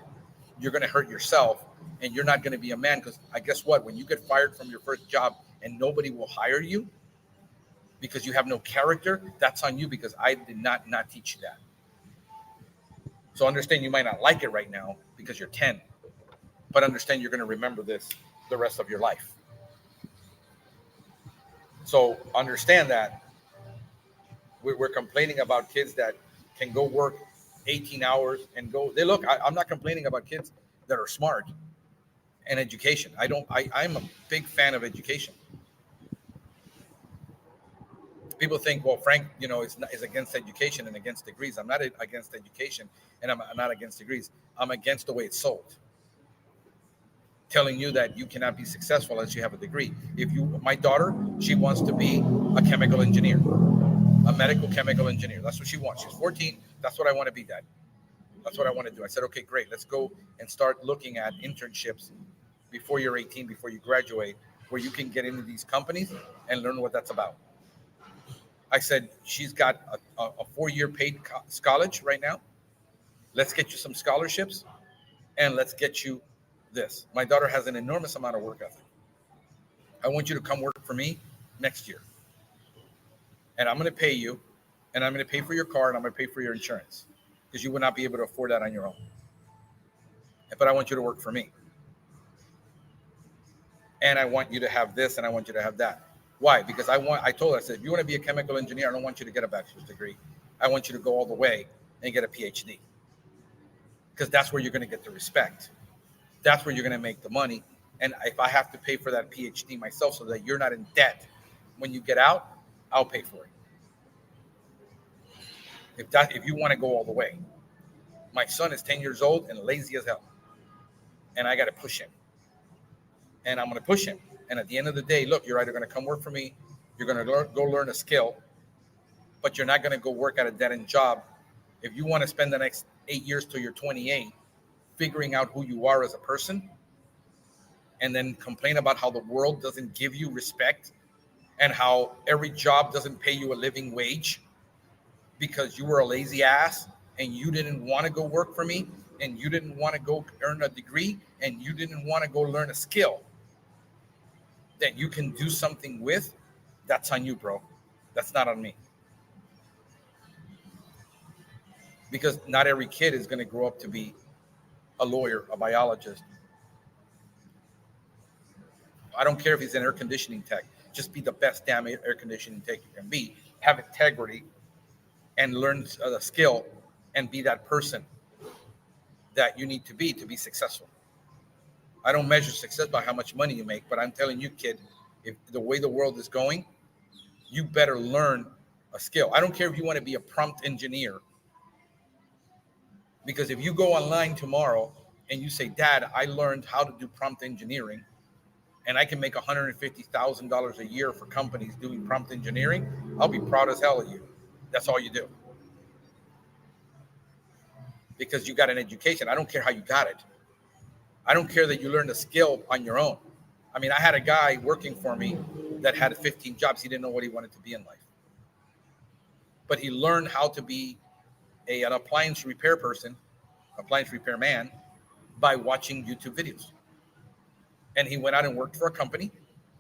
you're going to hurt yourself, and you're not going to be a man. Because I guess what? When you get fired from your first job and nobody will hire you because you have no character, that's on you, because I did not teach you that. So understand you might not like it right now because you're 10. But understand you're going to remember this the rest of your life. So understand that we're complaining about kids that can go work 18 hours and go. I'm not complaining about kids that are smart and education. I'm a big fan of education. People think, well, Frank, is against education and against degrees. I'm not against education, and I'm not against degrees. I'm against the way it's sold, telling you that you cannot be successful unless you have a degree. My daughter, she wants to be a chemical engineer, a medical chemical engineer. That's what she wants. She's 14. That's what I want to be, Dad. That's what I want to do. I said, okay, great. Let's go and start looking at internships before you're 18, before you graduate, where you can get into these companies and learn what that's about. I said, she's got a 4-year paid college right now. Let's get you some scholarships, and let's get you this. My daughter has an enormous amount of work ethic. I want you to come work for me next year. And I'm going to pay you, and I'm going to pay for your car, and I'm going to pay for your insurance, because you would not be able to afford that on your own. But I want you to work for me. And I want you to have this, and I want you to have that. Why? Because I told her, I said, if you want to be a chemical engineer, I don't want you to get a bachelor's degree. I want you to go all the way and get a PhD. Because that's where you're going to get the respect. That's where you're going to make the money. And if I have to pay for that PhD myself so that you're not in debt when you get out, I'll pay for it. If you want to go all the way. My son is 10 years old and lazy as hell. And I got to push him. And I'm going to push him. And at the end of the day, look, you're either going to come work for me, you're going to go learn a skill, but you're not going to go work at a dead-end job. If you want to spend the next 8 years till you're 28 figuring out who you are as a person, and then complain about how the world doesn't give you respect and how every job doesn't pay you a living wage because you were a lazy ass and you didn't want to go work for me and you didn't want to go earn a degree and you didn't want to go learn a skill that you can do something with, that's on you, bro. That's not on me. Because not every kid is going to grow up to be a lawyer, a biologist. I don't care if he's an air conditioning tech. Just be the best damn air conditioning tech you can be. Have integrity and learn a skill and be that person that you need to be successful. I don't measure success by how much money you make, but I'm telling you, kid, if the way the world is going, you better learn a skill. I don't care if you want to be a prompt engineer Because if you go online tomorrow and you say, Dad, I learned how to do prompt engineering and I can make $150,000 a year for companies doing prompt engineering, I'll be proud as hell of you. That's all you do. Because you got an education. I don't care how you got it. I don't care that you learned a skill on your own. I mean, I had a guy working for me that had 15 jobs. He didn't know what he wanted to be in life. But he learned how to be an appliance repair person, appliance repair man, by watching YouTube videos. And he went out and worked for a company,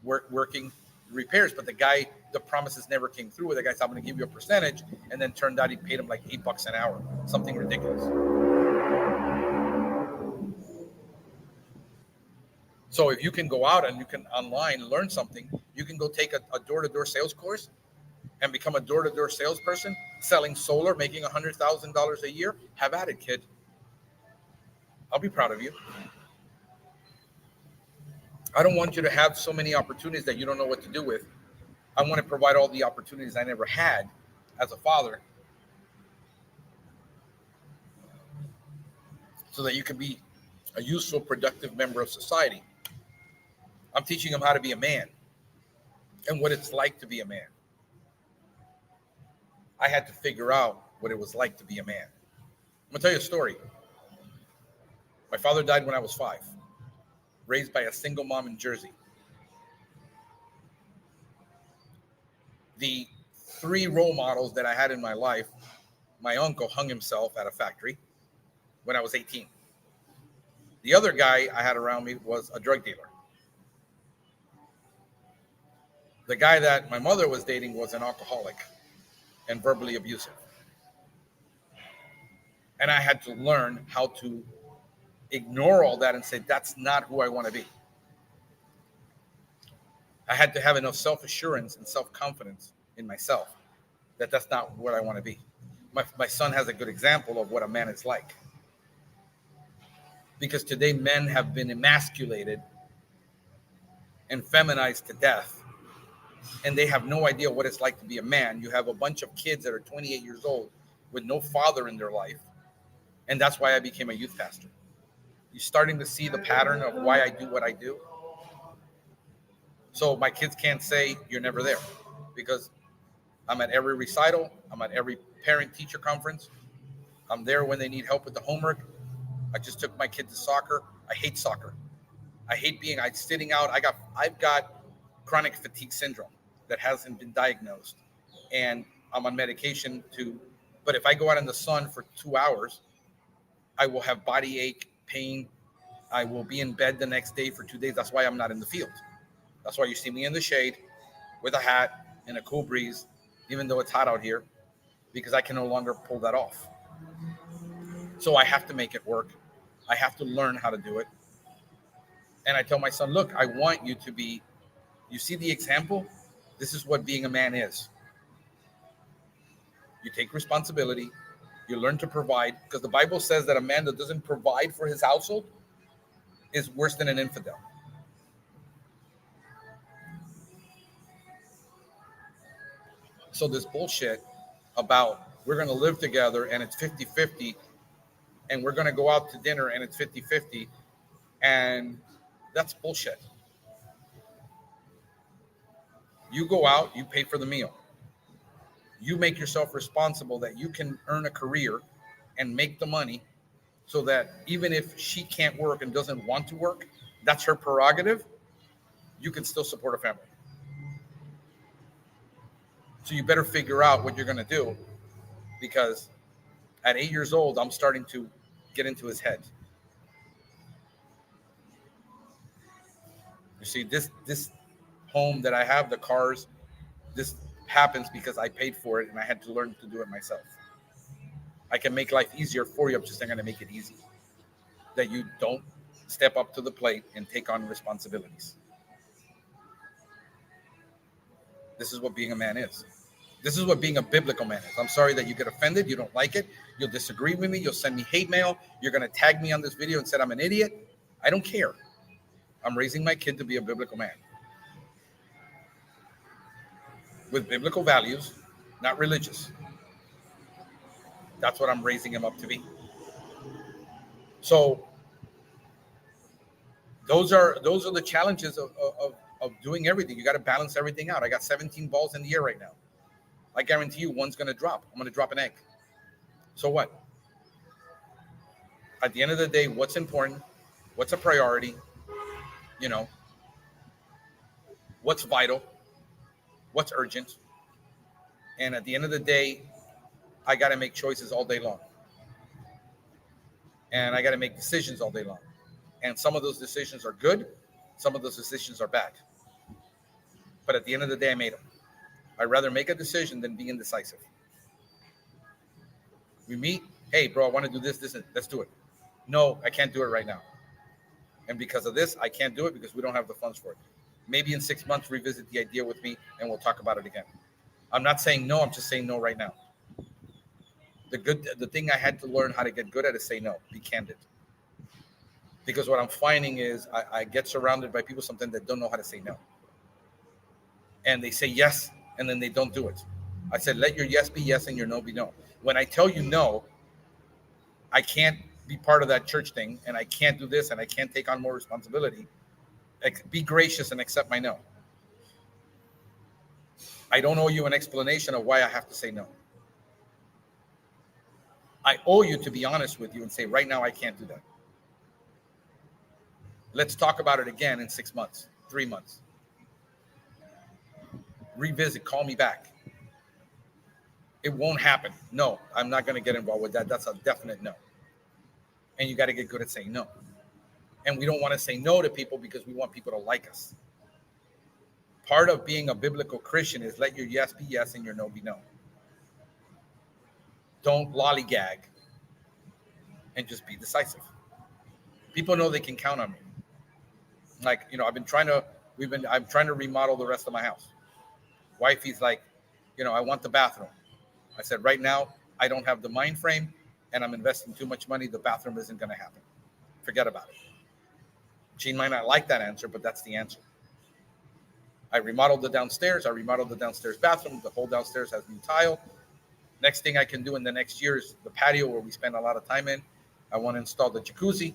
working repairs. But the promises never came through. The guy said, I'm going to give you a percentage. And then turned out he paid him like $8 an hour, something ridiculous. So if you can go out and you can online learn something, you can go take a door-to-door sales course and become a door-to-door salesperson, selling solar, making $100,000 a year. Have at it, kid. I'll be proud of you. I don't want you to have so many opportunities that you don't know what to do with. I want to provide all the opportunities I never had as a father so that you can be a useful, productive member of society. I'm teaching them how to be a man and what it's like to be a man. I had to figure out what it was like to be a man. I'm going to tell you a story. My father died when I was 5, raised by a single mom in Jersey. The 3 role models that I had in my life, my uncle hung himself at a factory when I was 18. The other guy I had around me was a drug dealer. The guy that my mother was dating was an alcoholic and verbally abusive. And I had to learn how to ignore all that and say, that's not who I want to be. I had to have enough self-assurance and self-confidence in myself that that's not what I want to be. My son has a good example of what a man is like. Because today men have been emasculated and feminized to death. And they have no idea what it's like to be a man. You have a bunch of kids that are 28 years old with no father in their life. And that's why I became a youth pastor. You're starting to see the pattern of why I do what I do. So my kids can't say you're never there, because I'm at every recital. I'm at every parent-teacher conference. I'm there when they need help with the homework. I just took my kid to soccer. I hate soccer. I hate sitting out. I've got chronic fatigue syndrome that hasn't been diagnosed, and I'm on medication but if I go out in the sun for 2 hours, I will have body ache, pain. I will be in bed the next day for 2 days. That's why I'm not in the field. That's why you see me in the shade with a hat and a cool breeze, even though it's hot out here, because I can no longer pull that off. So I have to make it work. I have to learn how to do it. And I tell my son, look, I want you to be, you see the example? This is what being a man is. You take responsibility. You learn to provide, because the Bible says that a man that doesn't provide for his household is worse than an infidel. So this bullshit about we're going to live together and it's 50-50 and we're going to go out to dinner and it's 50-50, and that's bullshit. You go out, you pay for the meal. You make yourself responsible that you can earn a career and make the money so that even if she can't work and doesn't want to work, that's her prerogative, you can still support a family. So you better figure out what you're going to do, because at 8 years old, I'm starting to get into his head. You see, this home that I have, the cars, this happens because I paid for it and I had to learn to do it myself. I can make life easier for you. I'm just not going to make it easy. That you don't step up to the plate and take on responsibilities. This is what being a man is. This is what being a biblical man is. I'm sorry that you get offended. You don't like it. You'll disagree with me. You'll send me hate mail. You're going to tag me on this video and say I'm an idiot. I don't care. I'm raising my kid to be a biblical man. With biblical values, not religious. That's what I'm raising him up to be. So those are the challenges of doing everything. You got to balance everything out. I got 17 balls in the air right now. I guarantee you one's going to drop. I'm going to drop an egg. So what? At the end of the day, what's important? What's a priority? You know, what's vital? What's urgent? And at the end of the day, I got to make choices all day long. And I got to make decisions all day long. And some of those decisions are good. Some of those decisions are bad. But at the end of the day, I made them. I'd rather make a decision than be indecisive. We meet. Hey, bro, I want to do this, and let's do it. No, I can't do it right now. And because of this, I can't do it because we don't have the funds for it. Maybe in 6 months, revisit the idea with me and we'll talk about it again. I'm not saying no. I'm just saying no right now. The thing I had to learn how to get good at is say no. Be candid. Because what I'm finding is I get surrounded by people sometimes that don't know how to say no. And they say yes, and then they don't do it. I said, let your yes be yes and your no be no. When I tell you no, I can't be part of that church thing, and I can't do this, and I can't take on more responsibility. Be gracious and accept my no. I don't owe you an explanation of why I have to say no. I owe you to be honest with you and say, right now, I can't do that. Let's talk about it again in 6 months, 3 months. Revisit, call me back. It won't happen. No, I'm not going to get involved with that. That's a definite no. And you got to get good at saying no. And we don't want to say no to people because we want people to like us. Part of being a biblical Christian is let your yes be yes and your no be no. Don't lollygag and just be decisive. People know they can count on me. Like, I'm trying to remodel the rest of my house. Wifey's like, I want the bathroom. I said, right now, I don't have the mind frame and I'm investing too much money. The bathroom isn't going to happen. Forget about it. She might not like that answer, but that's the answer. I remodeled the downstairs. I remodeled the downstairs bathroom. The whole downstairs has new tile. Next thing I can do in the next year is the patio where we spend a lot of time in. I want to install the jacuzzi.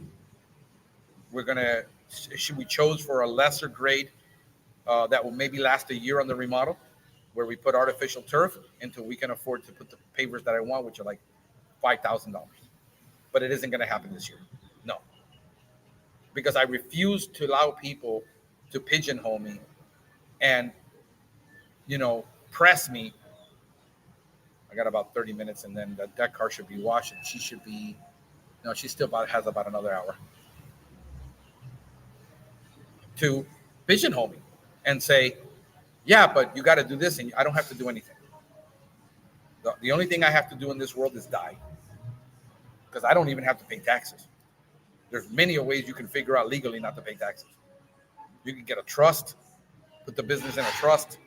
We chose for a lesser grade that will maybe last a year on the remodel, where we put artificial turf until we can afford to put the pavers that I want, which are like $5,000. But it isn't going to happen this year. No. Because I refuse to allow people to pigeonhole me and, press me. I got about 30 minutes and then that car should be washed and she should be, she still has about another hour to pigeonhole me and say, yeah, but you got to do this and I don't have to do anything. The only thing I have to do in this world is die, because I don't even have to pay taxes. There's many ways you can figure out legally not to pay taxes. You can get a trust, put the business in a trust.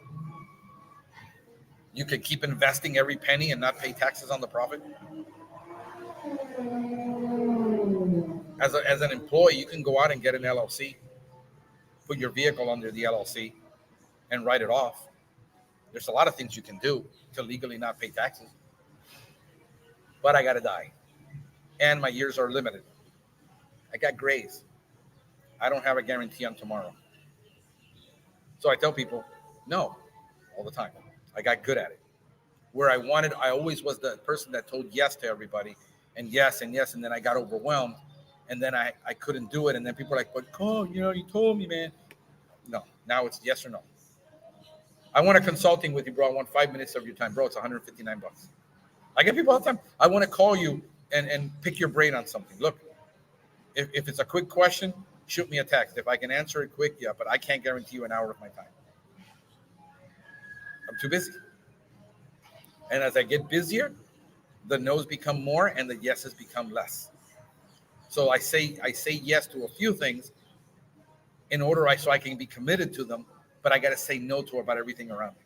You can keep investing every penny and not pay taxes on the profit. As an employee, you can go out and get an LLC, put your vehicle under the LLC, and write it off. There's a lot of things you can do to legally not pay taxes. But I got to die. And my years are limited. I got grays. I don't have a guarantee on tomorrow. So I tell people, no, all the time. I got good at it. Where I always was the person that told yes to everybody, and yes, and then I got overwhelmed, and then I couldn't do it, and then people are like, but you told me, man. No, now it's yes or no. I want a consulting with you, bro. I want 5 minutes of your time, bro. It's $159. I get people all the time. I want to call you and pick your brain on something. Look, if it's a quick question, shoot me a text. If I can answer it quick, yeah, but I can't guarantee you an hour of my time. I'm too busy. And as I get busier, the no's become more and the yeses become less. So I say yes to a few things in order so I can be committed to them, but I got to say no to about everything around me.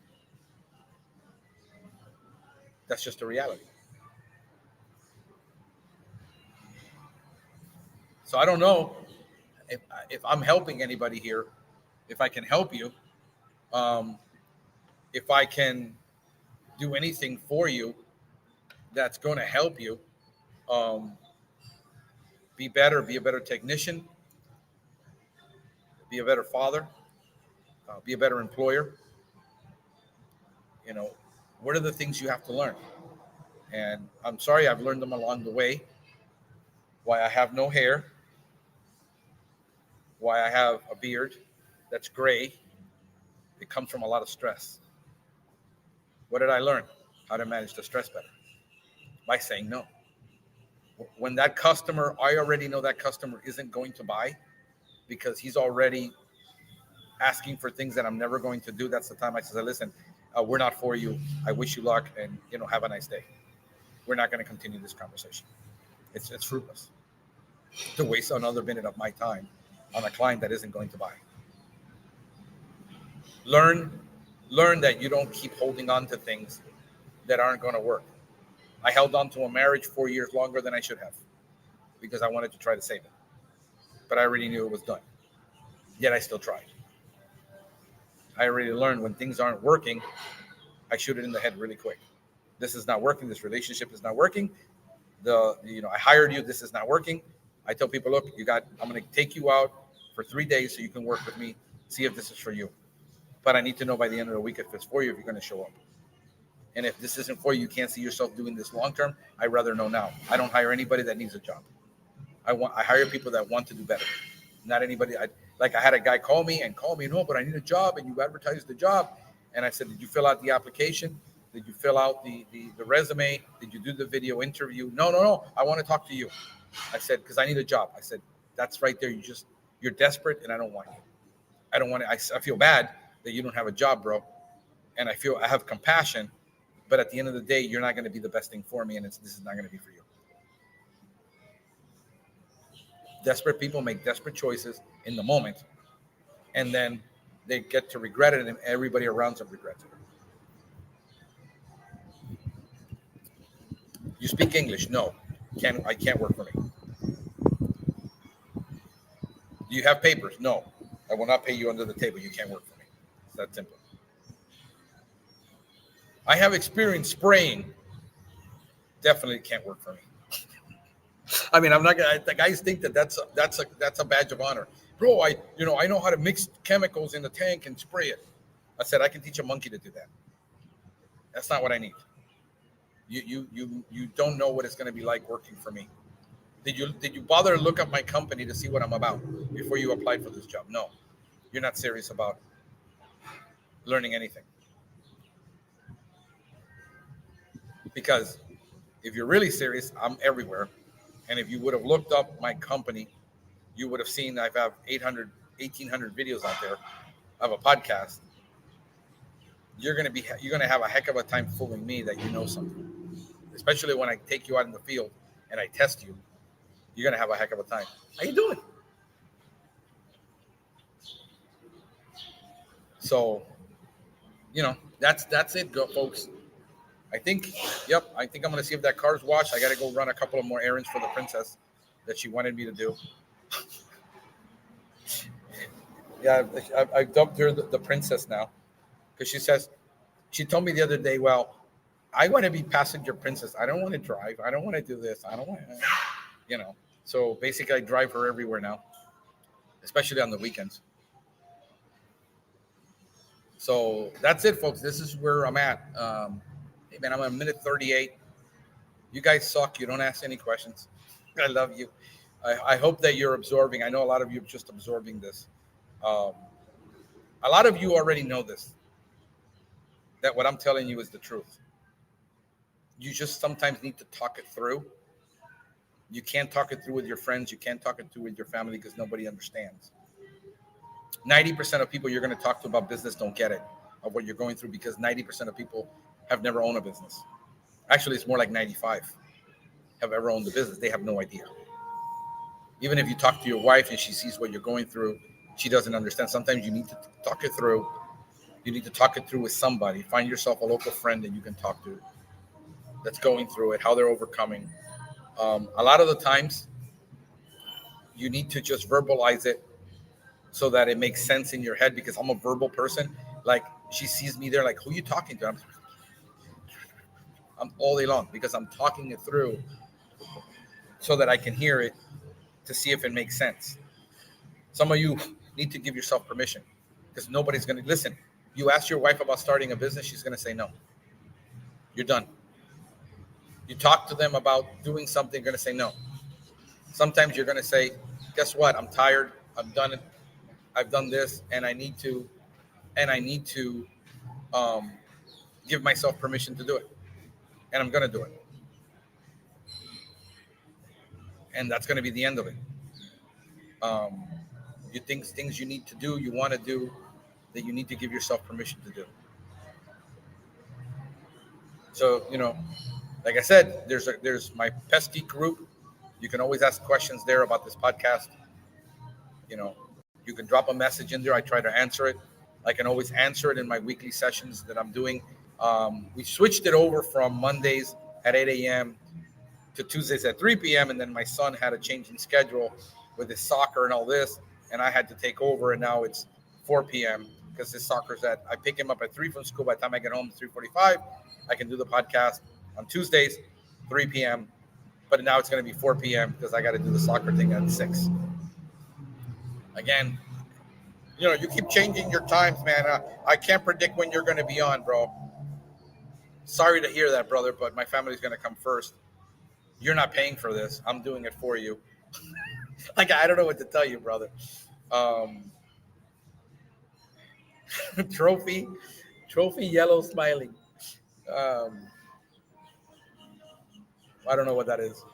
That's just a reality. So I don't know if I'm helping anybody here, if I can help you, if I can do anything for you that's going to help you. Be better, be a better technician, be a better father, be a better employer. What are the things you have to learn? And I'm sorry, I've learned them along the way. Why I have no hair, why I have a beard that's gray. It comes from a lot of stress. What did I learn? How to manage the stress better by saying no. When that customer, I already know that customer isn't going to buy because he's already asking for things that I'm never going to do. That's the time I say, listen, we're not for you. I wish you luck and, have a nice day. We're not going to continue this conversation. It's fruitless to waste another minute of my time on a client that isn't going to buy. Learn that you don't keep holding on to things that aren't going to work. I held on to a marriage 4 years longer than I should have because I wanted to try to save it. But I already knew it was done. Yet I still tried. I already learned when things aren't working, I shoot it in the head really quick. This is not working. This relationship is not working. I hired you. This is not working. I tell people, look, I'm going to take you out for 3 days so you can work with me, see if this is for you. But I need to know by the end of the week if it's for you, if you're going to show up. And if this isn't for you, you can't see yourself doing this long term, I'd rather know now. I don't hire anybody that needs a job. I hire people that want to do better. Not anybody. I had a guy call me, no, but I need a job, and you advertised the job. And I said, did you fill out the application? Did you fill out the resume? Did you do the video interview? No. I want to talk to you. I said, because I need a job. I said, that's right there. You're desperate, and I don't want you. I don't want to. I feel bad that you don't have a job, bro. And I have compassion, but at the end of the day, you're not going to be the best thing for me, and this is not going to be for you. Desperate people make desperate choices in the moment, and then they get to regret it, and everybody around them regrets it. You speak English? No. I can't work for me. Do you have papers? No. I will not pay you under the table. You can't work for me. It's that simple. I have experience spraying. Definitely can't work for me. I mean, I'm not gonna. The guys think that's a badge of honor, bro. I know how to mix chemicals in the tank and spray it. I said I can teach a monkey to do that. That's not what I need. You don't know what it's going to be like working for me. Did you bother to look up my company to see what I'm about before you applied for this job? No, you're not serious about learning anything. Because if you're really serious, I'm everywhere. And if you would have looked up my company, you would have seen I have 1,800 videos out there. I have a podcast. You're going to have a heck of a time fooling me that you know something. Especially when I take you out in the field and I test you, you're going to have a heck of a time. How you doing? So, that's it, folks. I think I'm going to see if that car's washed. I got to go run a couple of more errands for the princess that she wanted me to do. Yeah, I've dubbed her the princess now because she told me the other day, well, I want to be passenger princess. I don't want to drive. I don't want to do this. I don't want to, So basically I drive her everywhere now, especially on the weekends. So that's it, folks. This is where I'm at. Hey, man, I'm at minute 38. You guys suck. You don't ask any questions. I love you. I hope that you're absorbing. I know a lot of you are just absorbing this. A lot of you already know this, that what I'm telling you is the truth. You just sometimes need to talk it through. You can't talk it through with your friends. You can't talk it through with your family because nobody understands. 90% of people you're going to talk to about business don't get it, of what you're going through, because 90% of people have never owned a business. Actually, it's more like 95 have ever owned a business. They have no idea. Even if you talk to your wife and she sees what you're going through, she doesn't understand. Sometimes you need to talk it through. You need to talk it through with somebody. Find yourself a local friend that you can talk to that's going through it, how they're overcoming. A lot of the times, you need to just verbalize it so that it makes sense in your head, because I'm a verbal person. Like, she sees me there, like, who are you talking to? I'm all day long because I'm talking it through so that I can hear it to see if it makes sense. Some of you need to give yourself permission because nobody's going to listen. You ask your wife about starting a business, she's going to say no. You're done. You talk to them about doing something, they're going to say no. Sometimes you're going to say, guess what? I'm tired. I've done it. I've done this, and I need to give myself permission to do it. And I'm going to do it. And that's going to be the end of it. You think things you need to do, you want to do, that you need to give yourself permission to do. So, like I said, there's my Pestgeek group. You can always ask questions there about this podcast. You can drop a message in there. I try to answer it. I can always answer it in my weekly sessions that I'm doing. We switched it over from Mondays at 8 a.m. to Tuesdays at 3 p.m. And then my son had a change in schedule with his soccer and all this. And I had to take over. And now it's 4 p.m. because his soccer's I pick him up at 3 from school. By the time I get home, 3:45, I can do the podcast on Tuesdays, 3 p.m. But now it's going to be 4 p.m. because I got to do the soccer thing at 6. Again, you keep changing your times, man. I can't predict when you're going to be on, bro. Sorry to hear that, brother, but my family's going to come first. You're not paying for this. I'm doing it for you. I don't know what to tell you, brother. Trophy yellow smiling. I don't know what that is.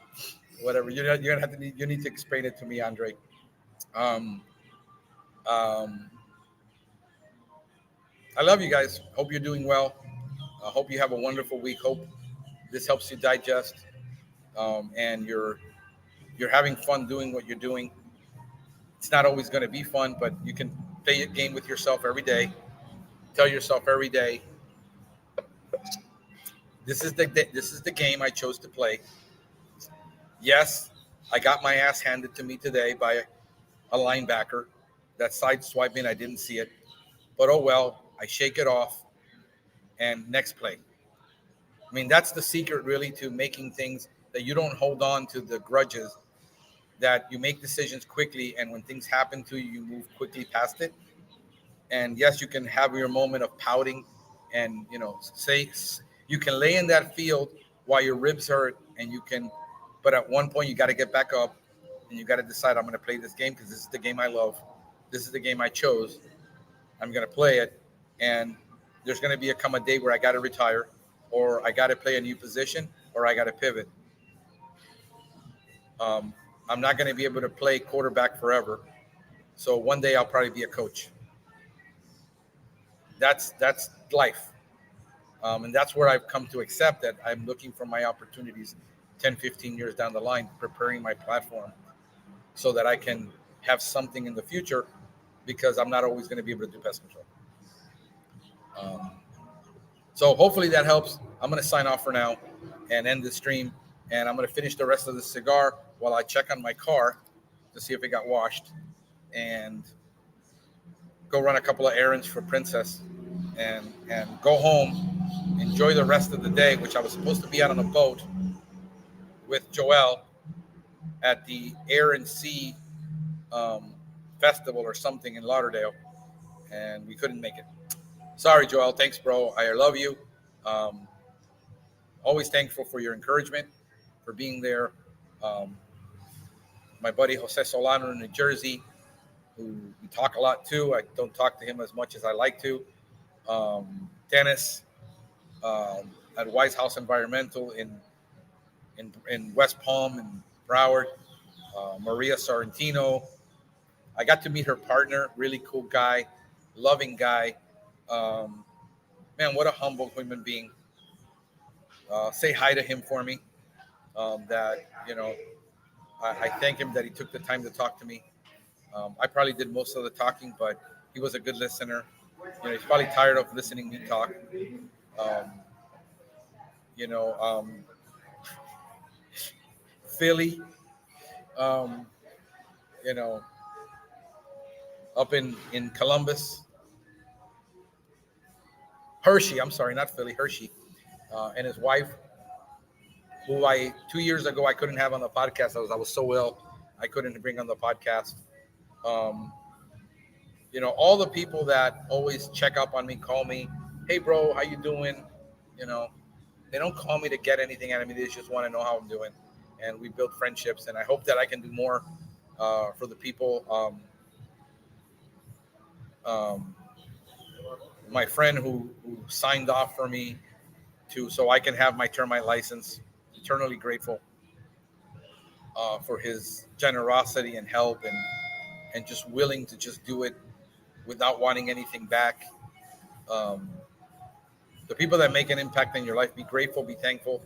Whatever. You're gonna have to. You need to explain it to me, Andre. I love you guys. Hope you're doing well. I hope you have a wonderful week. Hope this helps you digest, and you're having fun doing what you're doing. It's not always going to be fun, but you can play a game with yourself every day. Tell yourself every day, this is the game I chose to play. Yes, I got my ass handed to me today by a linebacker. That sideswiped me and I didn't see it. But oh well, I shake it off and next play. I mean, that's the secret really to making things that you don't hold on to the grudges, that you make decisions quickly, and when things happen to you, you move quickly past it. And yes, you can have your moment of pouting and, say you can lay in that field while your ribs hurt but at one point you got to get back up and you got to decide, I'm going to play this game because this is the game I love. This is the game I chose. I'm going to play it. And there's going to come a day where I got to retire, or I got to play a new position, or I got to pivot. I'm not going to be able to play quarterback forever. So one day I'll probably be a coach. That's life. And that's where I've come to accept that I'm looking for my opportunities 10, 15 years down the line, preparing my platform so that I can have something in the future, because I'm not always going to be able to do pest control. So hopefully that helps. I'm going to sign off for now and end the stream. And I'm going to finish the rest of the cigar while I check on my car to see if it got washed, and go run a couple of errands for Princess, and go home, enjoy the rest of the day, which I was supposed to be out on a boat with Joel at the Air and Sea festival or something in Lauderdale, and we couldn't make it. Sorry, Joel. Thanks, bro. I love you. Always thankful for your encouragement, for being there. My buddy Jose Solano in New Jersey, who we talk a lot to. I don't talk to him as much as I like to. Dennis at Wise House Environmental in West Palm and Broward. Maria Sorrentino. I got to meet her partner, really cool guy, loving guy. Man, what a humble human being. Say hi to him for me. I thank him that he took the time to talk to me. I probably did most of the talking, but he was a good listener. He's probably tired of listening me talk. Philly, up in Columbus. Hershey, I'm sorry, not Philly, Hershey, and his wife, who 2 years ago I couldn't have on the podcast. I was so ill. I couldn't bring on the podcast. All the people that always check up on me, call me, hey bro, how you doing? You know, they don't call me to get anything out of me. They just want to know how I'm doing, and we build friendships. And I hope that I can do more for the people. My friend who signed off for me so I can have my termite license. Eternally grateful for his generosity and help and just willing to just do it without wanting anything back. The people that make an impact in your life, be grateful, be thankful.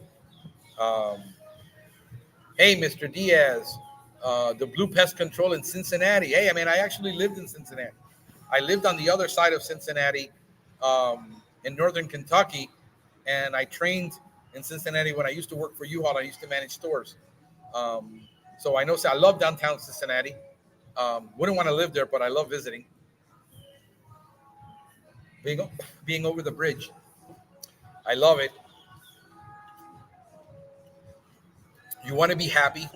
Hey, Mr. Diaz, the Blue Pest Control in Cincinnati. Hey, I actually lived in Cincinnati. I lived on the other side of Cincinnati, in northern Kentucky, and I trained in Cincinnati when I used to work for U-Haul. I used to manage stores. So I love downtown Cincinnati. Wouldn't want to live there, but I love visiting. Being over the bridge. I love it. You want to be happy.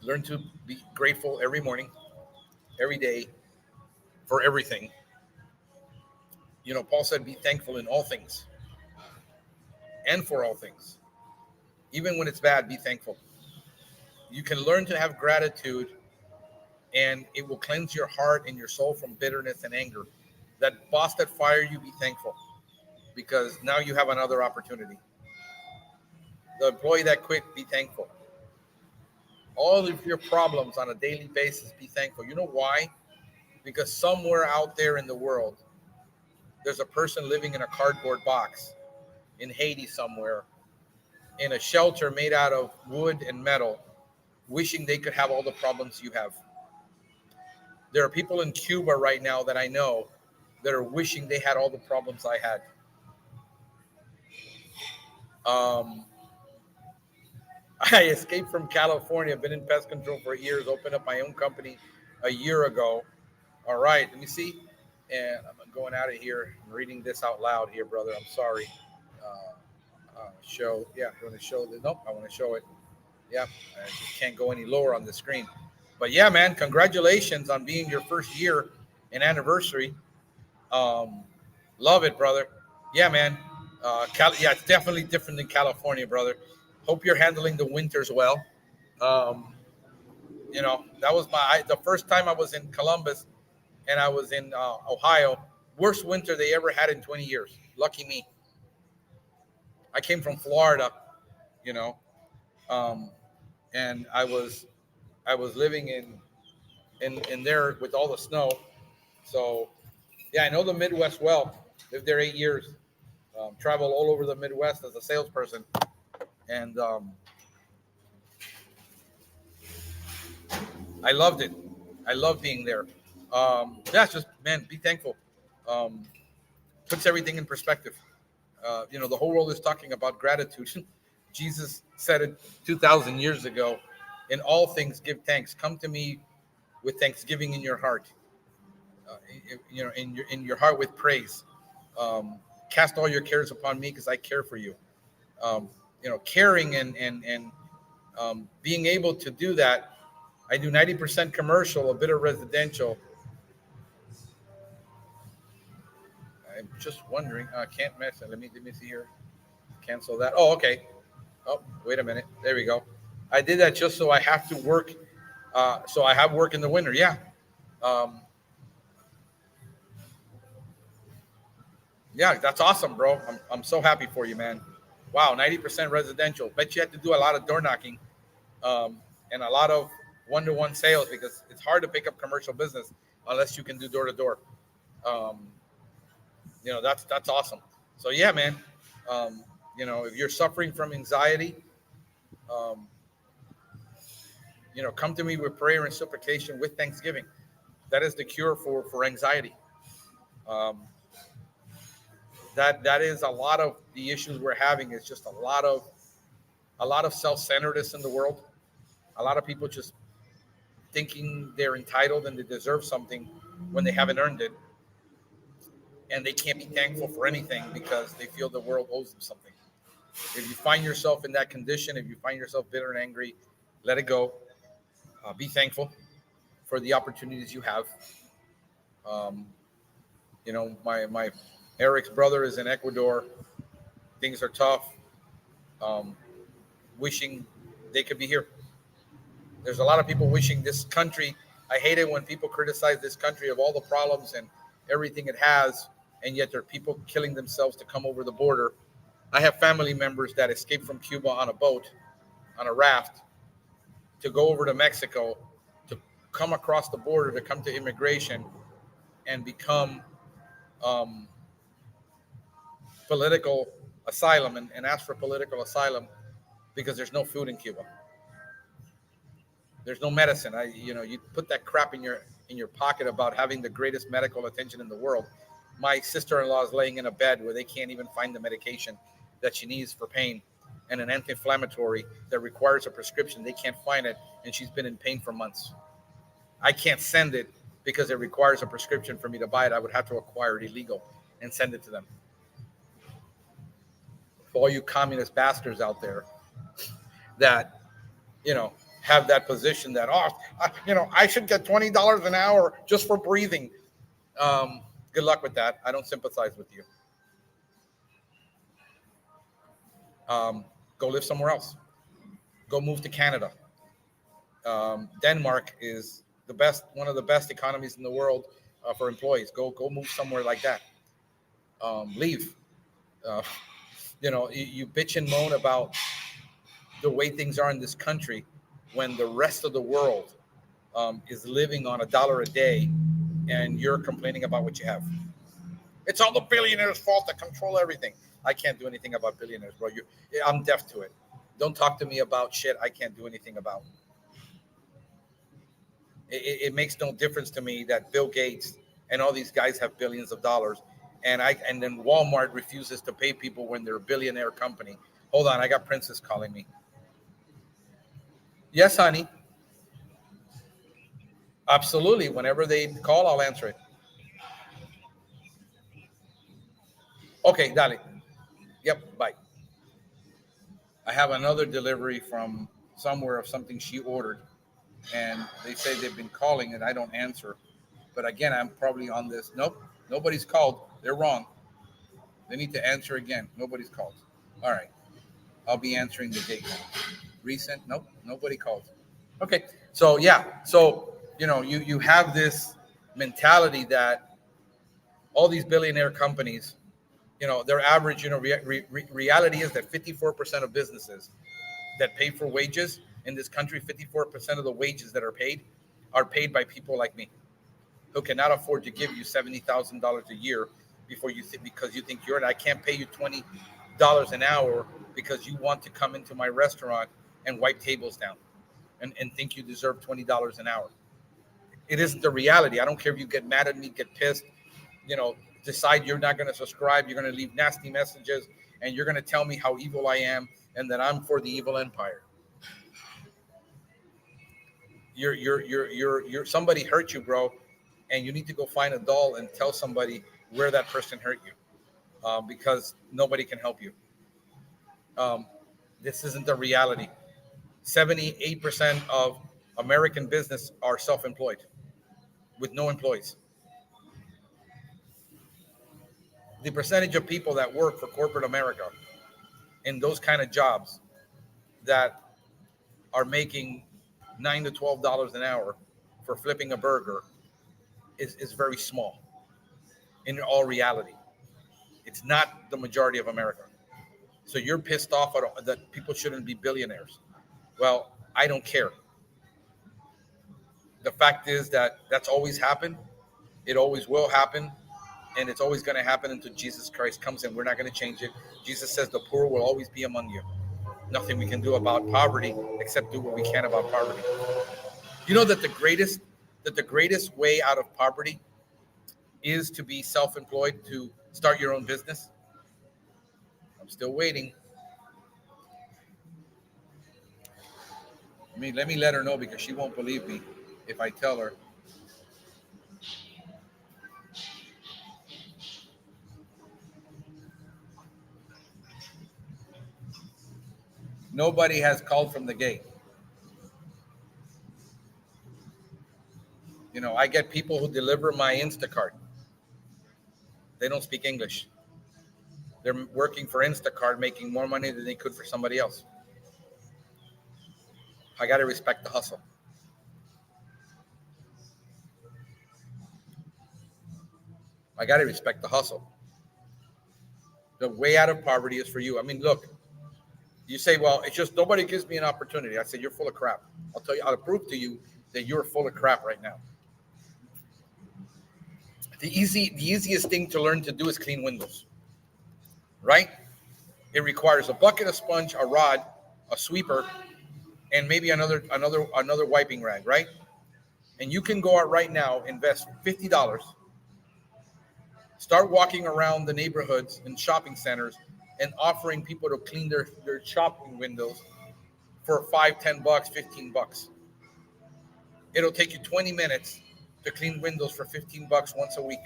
Learn to be grateful every morning, every day, for everything. Paul said, be thankful in all things and for all things. Even when it's bad, be thankful. You can learn to have gratitude, and it will cleanse your heart and your soul from bitterness and anger. That boss that fired you, be thankful, because now you have another opportunity. The employee that quit, be thankful. All of your problems on a daily basis, be thankful. You know why? Because somewhere out there in the world, there's a person living in a cardboard box in Haiti somewhere, in a shelter made out of wood and metal, wishing they could have all the problems you have. There are people in Cuba right now that I know that are wishing they had all the problems I had. I escaped from California, been in pest control for years, opened up my own company a year ago. All right, let me see. And I'm going out of here. I'm reading this out loud here, brother. I'm sorry. Show. Yeah, you want to show the? Nope, I want to show it. Yeah, I just can't go any lower on the screen. But yeah, man, congratulations on being your first year and anniversary. Love it, brother. Yeah, man. It's definitely different than California, brother. Hope you're handling the winters well. That was the first time I was in Columbus, and I was in Ohio. Worst winter they ever had in 20 years. Lucky me. I came from Florida, and I was living in there with all the snow. So yeah, I know the Midwest well. Lived there 8 years. Traveled all over the Midwest as a salesperson, and I loved it. I love being there. Just, man, be thankful. Puts everything in perspective. The whole world is talking about gratitude. Jesus said it 2,000 years ago. In all things, give thanks. Come to me with thanksgiving in your heart. In your heart with praise. Cast all your cares upon me because I care for you. Caring and being able to do that. I do 90% commercial, a bit of residential. I'm just wondering. I can't mess it. Let me see here. Cancel that. Oh, okay. Oh, wait a minute. There we go. I did that just so I have to work. So I have work in the winter. Yeah. Yeah, that's awesome, bro. I'm so happy for you, man. Wow, 90% residential. Bet you have to do a lot of door knocking, and a lot of one-to-one sales, because it's hard to pick up commercial business unless you can do door to door. That's awesome. So yeah, man. If you're suffering from anxiety, come to me with prayer and supplication with thanksgiving. That is the cure for anxiety. That is a lot of the issues we're having. Is just a lot of self-centeredness in the world. A lot of people just thinking they're entitled and they deserve something when they haven't earned it, and they can't be thankful for anything because they feel the world owes them something. If you find yourself in that condition, if you find yourself bitter and angry, let it go. Be thankful for the opportunities you have. Um, my Eric's brother is in Ecuador. Things are tough. Um, wishing they could be here. There's a lot of people wishing this country. I hate it when people criticize this country of all the problems and everything it has, and yet there are people killing themselves to come over the border. I have family members that escaped from Cuba on a boat, on a raft, to go over to Mexico, to come across the border, to come to immigration and become um, political asylum and ask for political asylum because there's no food in Cuba. There's no medicine. You put that crap in your pocket about having the greatest medical attention in the world. My sister-in-law is laying in a bed where they can't even find the medication that she needs for pain, and an anti-inflammatory that requires a prescription. They can't find it, and she's been in pain for months. I can't send it because it requires a prescription for me to buy it. I would have to acquire it illegal and send it to them. For all you communist bastards out there that, have that position that, I should get $20 an hour just for breathing. Good luck with that. I don't sympathize with you. Go live somewhere else. Go move to Canada. Denmark is one of the best economies in the world for employees. Go move somewhere like that. Leave. You bitch and moan about the way things are in this country when the rest of the world is living on $1 a day, and you're complaining about what you have. It's all the billionaires' fault that control everything. I can't do anything about billionaires, bro. I'm deaf to it. Don't talk to me about shit I can't do anything about. It makes no difference to me that Bill Gates and all these guys have billions of dollars, and then Walmart refuses to pay people when they're a billionaire company. Hold on, I got Princess calling me. Yes, honey. Absolutely. Whenever they call, I'll answer it. Okay, dale. Yep, bye. I have another delivery from somewhere of something she ordered, and they say they've been calling and I don't answer. But again, I'm probably on this. Nope, nobody's called. They're wrong. They need to answer again. Nobody's called. All right. I'll be answering the date now. Recent? Nope, nobody called. Okay. So, yeah. So, you have this mentality that all these billionaire companies, their average, reality is that 54% of businesses that pay for wages in this country, 54% of the wages that are paid by people like me who cannot afford to give you $70,000 a year because you think I can't pay you $20 an hour because you want to come into my restaurant and wipe tables down and think you deserve $20 an hour. It isn't the reality. I don't care if you get mad at me, get pissed, decide you're not going to subscribe, you're going to leave nasty messages, and you're going to tell me how evil I am and that I'm for the evil empire. You're somebody hurt you, bro, and you need to go find a doll and tell somebody where that person hurt you, because nobody can help you. This isn't the reality. 78% of American business are self-employed with no employees. The percentage of people that work for corporate America in those kind of jobs that are making $9 to $12 an hour for flipping a burger is very small in all reality. It's not the majority of America. So you're pissed off that people shouldn't be billionaires. Well, I don't care. The fact is that that's always happened. It always will happen. And it's always going to happen until Jesus Christ comes in. We're not going to change it. Jesus says the poor will always be among you. Nothing we can do about poverty except do what we can about poverty. You know that the greatest way out of poverty is to be self-employed, to start your own business? I'm still waiting. Let me let her know, because she won't believe me if I tell her. Nobody has called from the gate. I get people who deliver my Instacart. They don't speak English. They're working for Instacart, making more money than they could for somebody else. I got to respect the hustle. I got to respect the hustle. The way out of poverty is for you. I mean, look, you say, well, it's just nobody gives me an opportunity. I said, you're full of crap. I'll tell you, I'll prove to you that you're full of crap right now. The easiest thing to learn to do is clean windows, right? It requires a bucket, a sponge, a rod, a sweeper, and maybe another wiping rag, right? And you can go out right now, invest $50, start walking around the neighborhoods and shopping centers and offering people to clean their shopping windows for $5, $10, $15. It'll take you 20 minutes to clean windows for $15 once a week,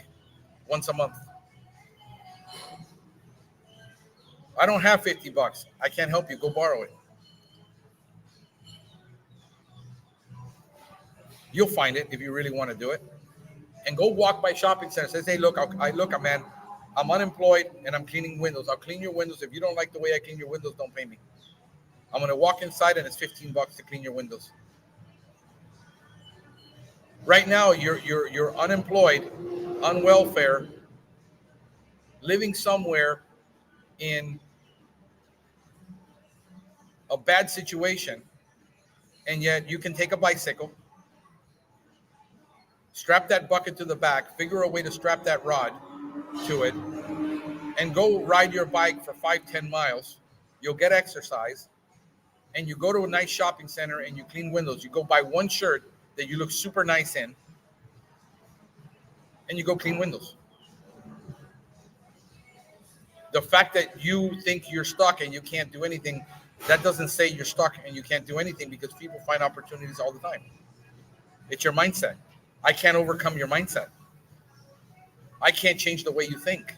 once a month. I don't have $50. I can't help you. Go borrow it. You'll find it if you really want to do it. And go walk by shopping centers. Say, hey, look, man, I'm unemployed and I'm cleaning windows. I'll clean your windows. If you don't like the way I clean your windows, don't pay me. I'm going to walk inside and it's $15 to clean your windows. Right now, you're unemployed, on welfare, living somewhere in a bad situation, and yet you can take a bicycle, strap that bucket to the back, figure a way to strap that rod to it, and go ride your bike for 5-10 miles. You'll get exercise, and you go to a nice shopping center and you clean windows. You go buy one shirt that you look super nice in, and you go clean windows. The fact that you think you're stuck and you can't do anything, that doesn't say you're stuck and you can't do anything, because people find opportunities all the time. It's your mindset. I can't overcome your mindset. I can't change the way you think.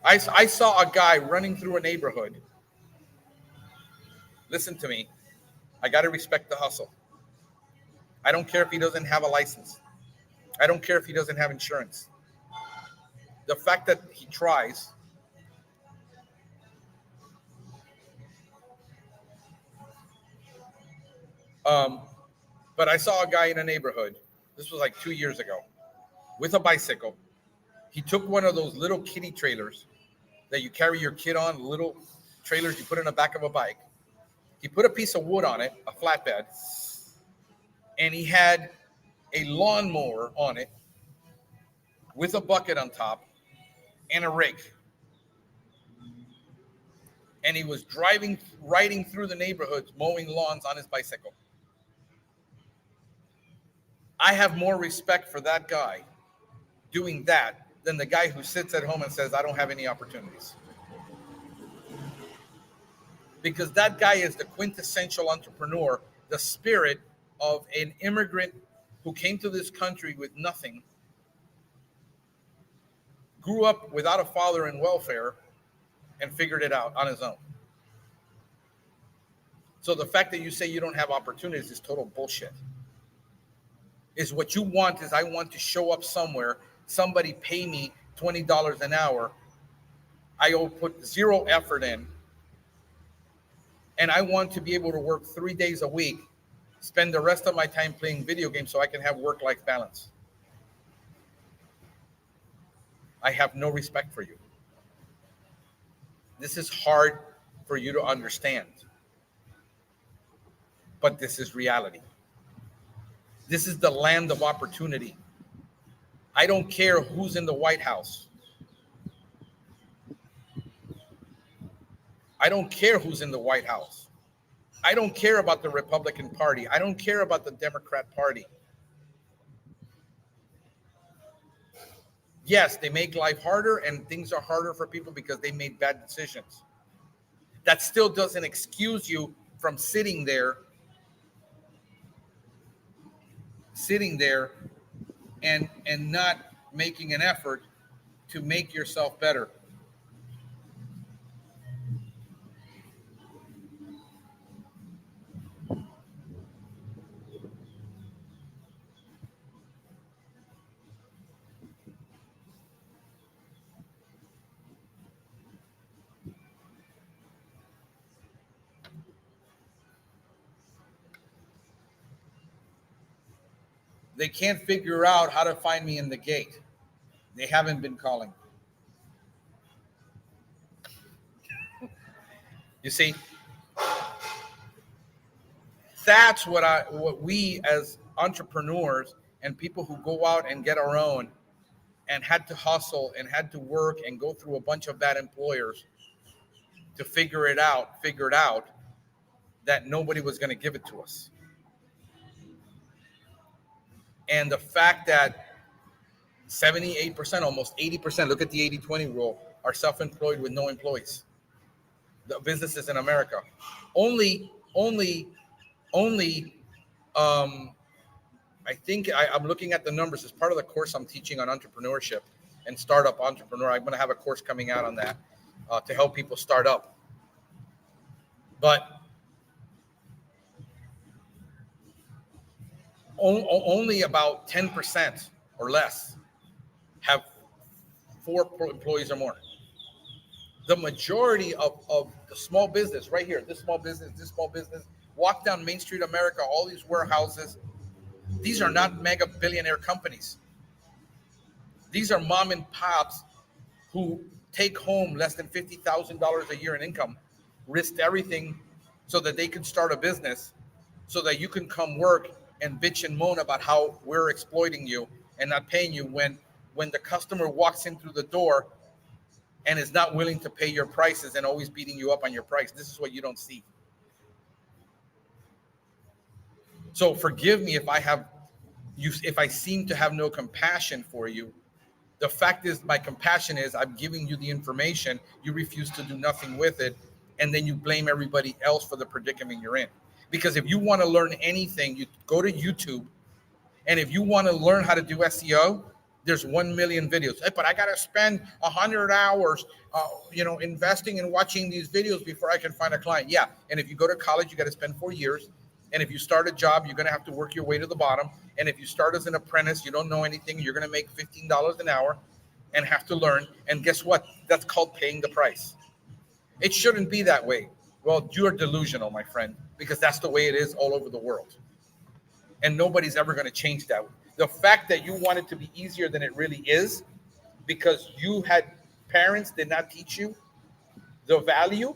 I saw a guy running through a neighborhood. Listen to me. I got to respect the hustle. I don't care if he doesn't have a license. I don't care if he doesn't have insurance. The fact that he tries. But I saw a guy in a neighborhood. This was like 2 years ago, with a bicycle. He took one of those little kiddie trailers that you carry your kid on, little trailers you put in the back of a bike. He put a piece of wood on it, a flatbed, and he had a lawnmower on it with a bucket on top and a rake. And he was riding through the neighborhoods, mowing lawns on his bicycle. I have more respect for that guy doing that than the guy who sits at home and says, I don't have any opportunities. Because that guy is the quintessential entrepreneur, the spirit of an immigrant who came to this country with nothing, grew up without a father in welfare, and figured it out on his own. So the fact that you say you don't have opportunities is total bullshit. Is what you want is, I want to show up somewhere, somebody pay me $20 an hour, I will put zero effort in, and I want to be able to work 3 days a week, spend the rest of my time playing video games so I can have work-life balance. I have no respect for you. This is hard for you to understand, but this is reality. This is the land of opportunity. I don't care who's in the White House. I don't care who's in the White House. I don't care about the Republican Party. I don't care about the Democrat Party. Yes, they make life harder and things are harder for people because they made bad decisions. That still doesn't excuse you from sitting there and not making an effort to make yourself better. They can't figure out how to find me in the gate. They haven't been calling. You see, that's what we as entrepreneurs and people who go out and get our own and had to hustle and had to work and go through a bunch of bad employers to figured out that nobody was going to give it to us. And the fact that 78%, almost 80%, look at the 80-20 rule, are self-employed with no employees. The businesses in America. Only, I think I'm looking at the numbers as part of the course I'm teaching on entrepreneurship and startup entrepreneur. I'm going to have a course coming out on that to help people start up. But only about 10% or less have 4 employees or more. The majority of the small business right here, this small business, walk down Main Street America, all these warehouses, these are not mega billionaire companies. These are mom and pops who take home less than $50,000 a year in income, risk everything so that they can start a business, so that you can come work and bitch and moan about how we're exploiting you and not paying you when the customer walks in through the door and is not willing to pay your prices and always beating you up on your price. This is what you don't see. So forgive me if I seem to have no compassion for you. The fact is, my compassion is I'm giving you the information, you refuse to do nothing with it, and then you blame everybody else for the predicament you're in. Because if you want to learn anything, you go to YouTube, and if you want to learn how to do SEO, there's 1 million videos. Hey, but I got to spend 100 hours, investing and watching these videos before I can find a client. Yeah, and if you go to college, you got to spend 4 years. And if you start a job, you're going to have to work your way to the bottom. And if you start as an apprentice, you don't know anything, you're going to make $15 an hour and have to learn. And guess what? That's called paying the price. It shouldn't be that way. Well, you're delusional, my friend, because that's the way it is all over the world. And nobody's ever going to change that. The fact that you want it to be easier than it really is, because you had parents did not teach you the value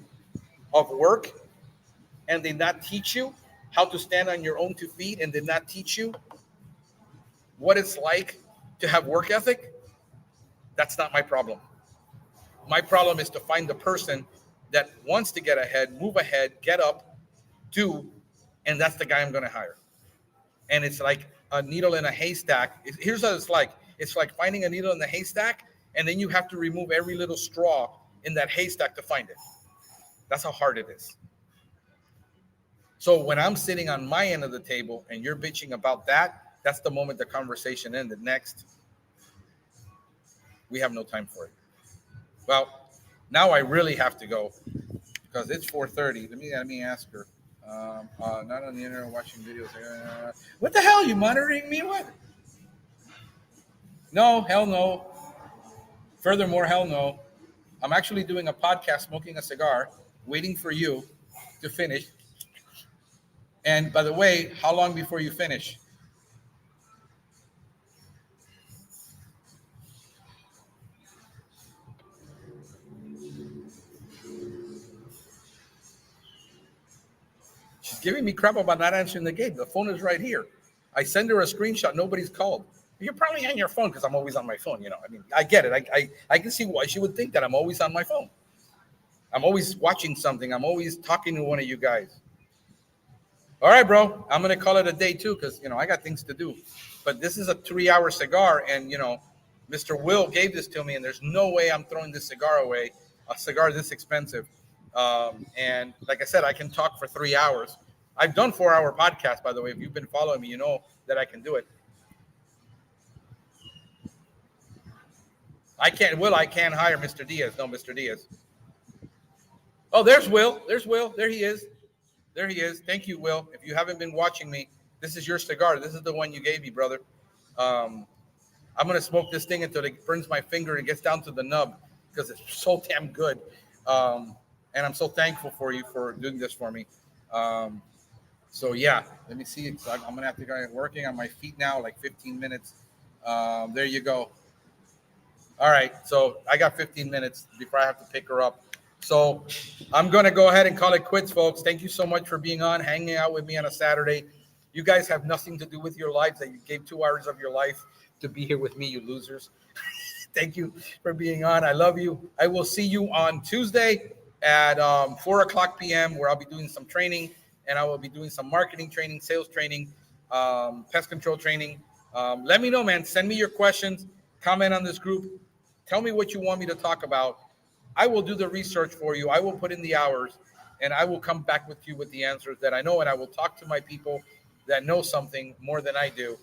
of work, and did not teach you how to stand on your own 2 feet, and did not teach you what it's like to have work ethic. That's not my problem. My problem is to find the person that wants to get ahead, move ahead, get up, do, and that's the guy I'm going to hire. And it's like a needle in a haystack. Here's what it's like. It's like finding a needle in the haystack, and then you have to remove every little straw in that haystack to find it. That's how hard it is. So when I'm sitting on my end of the table and you're bitching about that, that's the moment the conversation ended. Next, we have no time for it. Well, now I really have to go because it's 4:30. Let me ask her. Not on the internet watching videos. What the hell? You monitoring me? What? No, hell no. Furthermore, hell no. I'm actually doing a podcast, smoking a cigar, waiting for you to finish. And by the way, how long before you finish? She's giving me crap about not answering the gate. The phone is right here. I send her a screenshot. Nobody's called. You're probably on your phone because I'm always on my phone. I mean, I get it. I can see why she would think that I'm always on my phone. I'm always watching something. I'm always talking to one of you guys. All right, bro. I'm going to call it a day too because, I got things to do. But this is a 3-hour cigar. And, Mr. Will gave this to me. And there's no way I'm throwing this cigar away. A cigar this expensive. And like I said, I can talk for 3 hours. I've done 4-hour podcasts, by the way. If you've been following me, you know that I can do it. I can't hire Mr. Diaz. No, Mr. Diaz. Oh, there's Will. There's Will. There he is. There he is. Thank you, Will. If you haven't been watching me, this is your cigar. This is the one you gave me, brother. I'm going to smoke this thing until it burns my finger and gets down to the nub because it's so damn good. And I'm so thankful for you for doing this for me. So yeah, let me see. So I'm gonna have to go working on my feet now, like 15 minutes. There you go. All right, so I got 15 minutes before I have to pick her up. So I'm gonna go ahead and call it quits, folks. Thank you so much for being on, hanging out with me on a Saturday. You guys have nothing to do with your lives. That you gave 2 hours of your life to be here with me, you losers. Thank you for being on. I love you. I will see you on Tuesday at 4 o'clock p.m. where I'll be doing some training, and I will be doing some marketing training, sales training, pest control training. Let me know, man. Send me your questions. Comment on this group. Tell me what you want me to talk about. I will do the research for you. I will put in the hours, and I will come back with you with the answers that I know, and I will talk to my people that know something more than I do,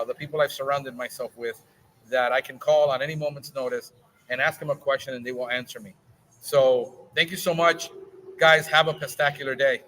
the people I've surrounded myself with, that I can call on any moment's notice and ask them a question, and they will answer me. So thank you so much. Guys, have a pestacular day.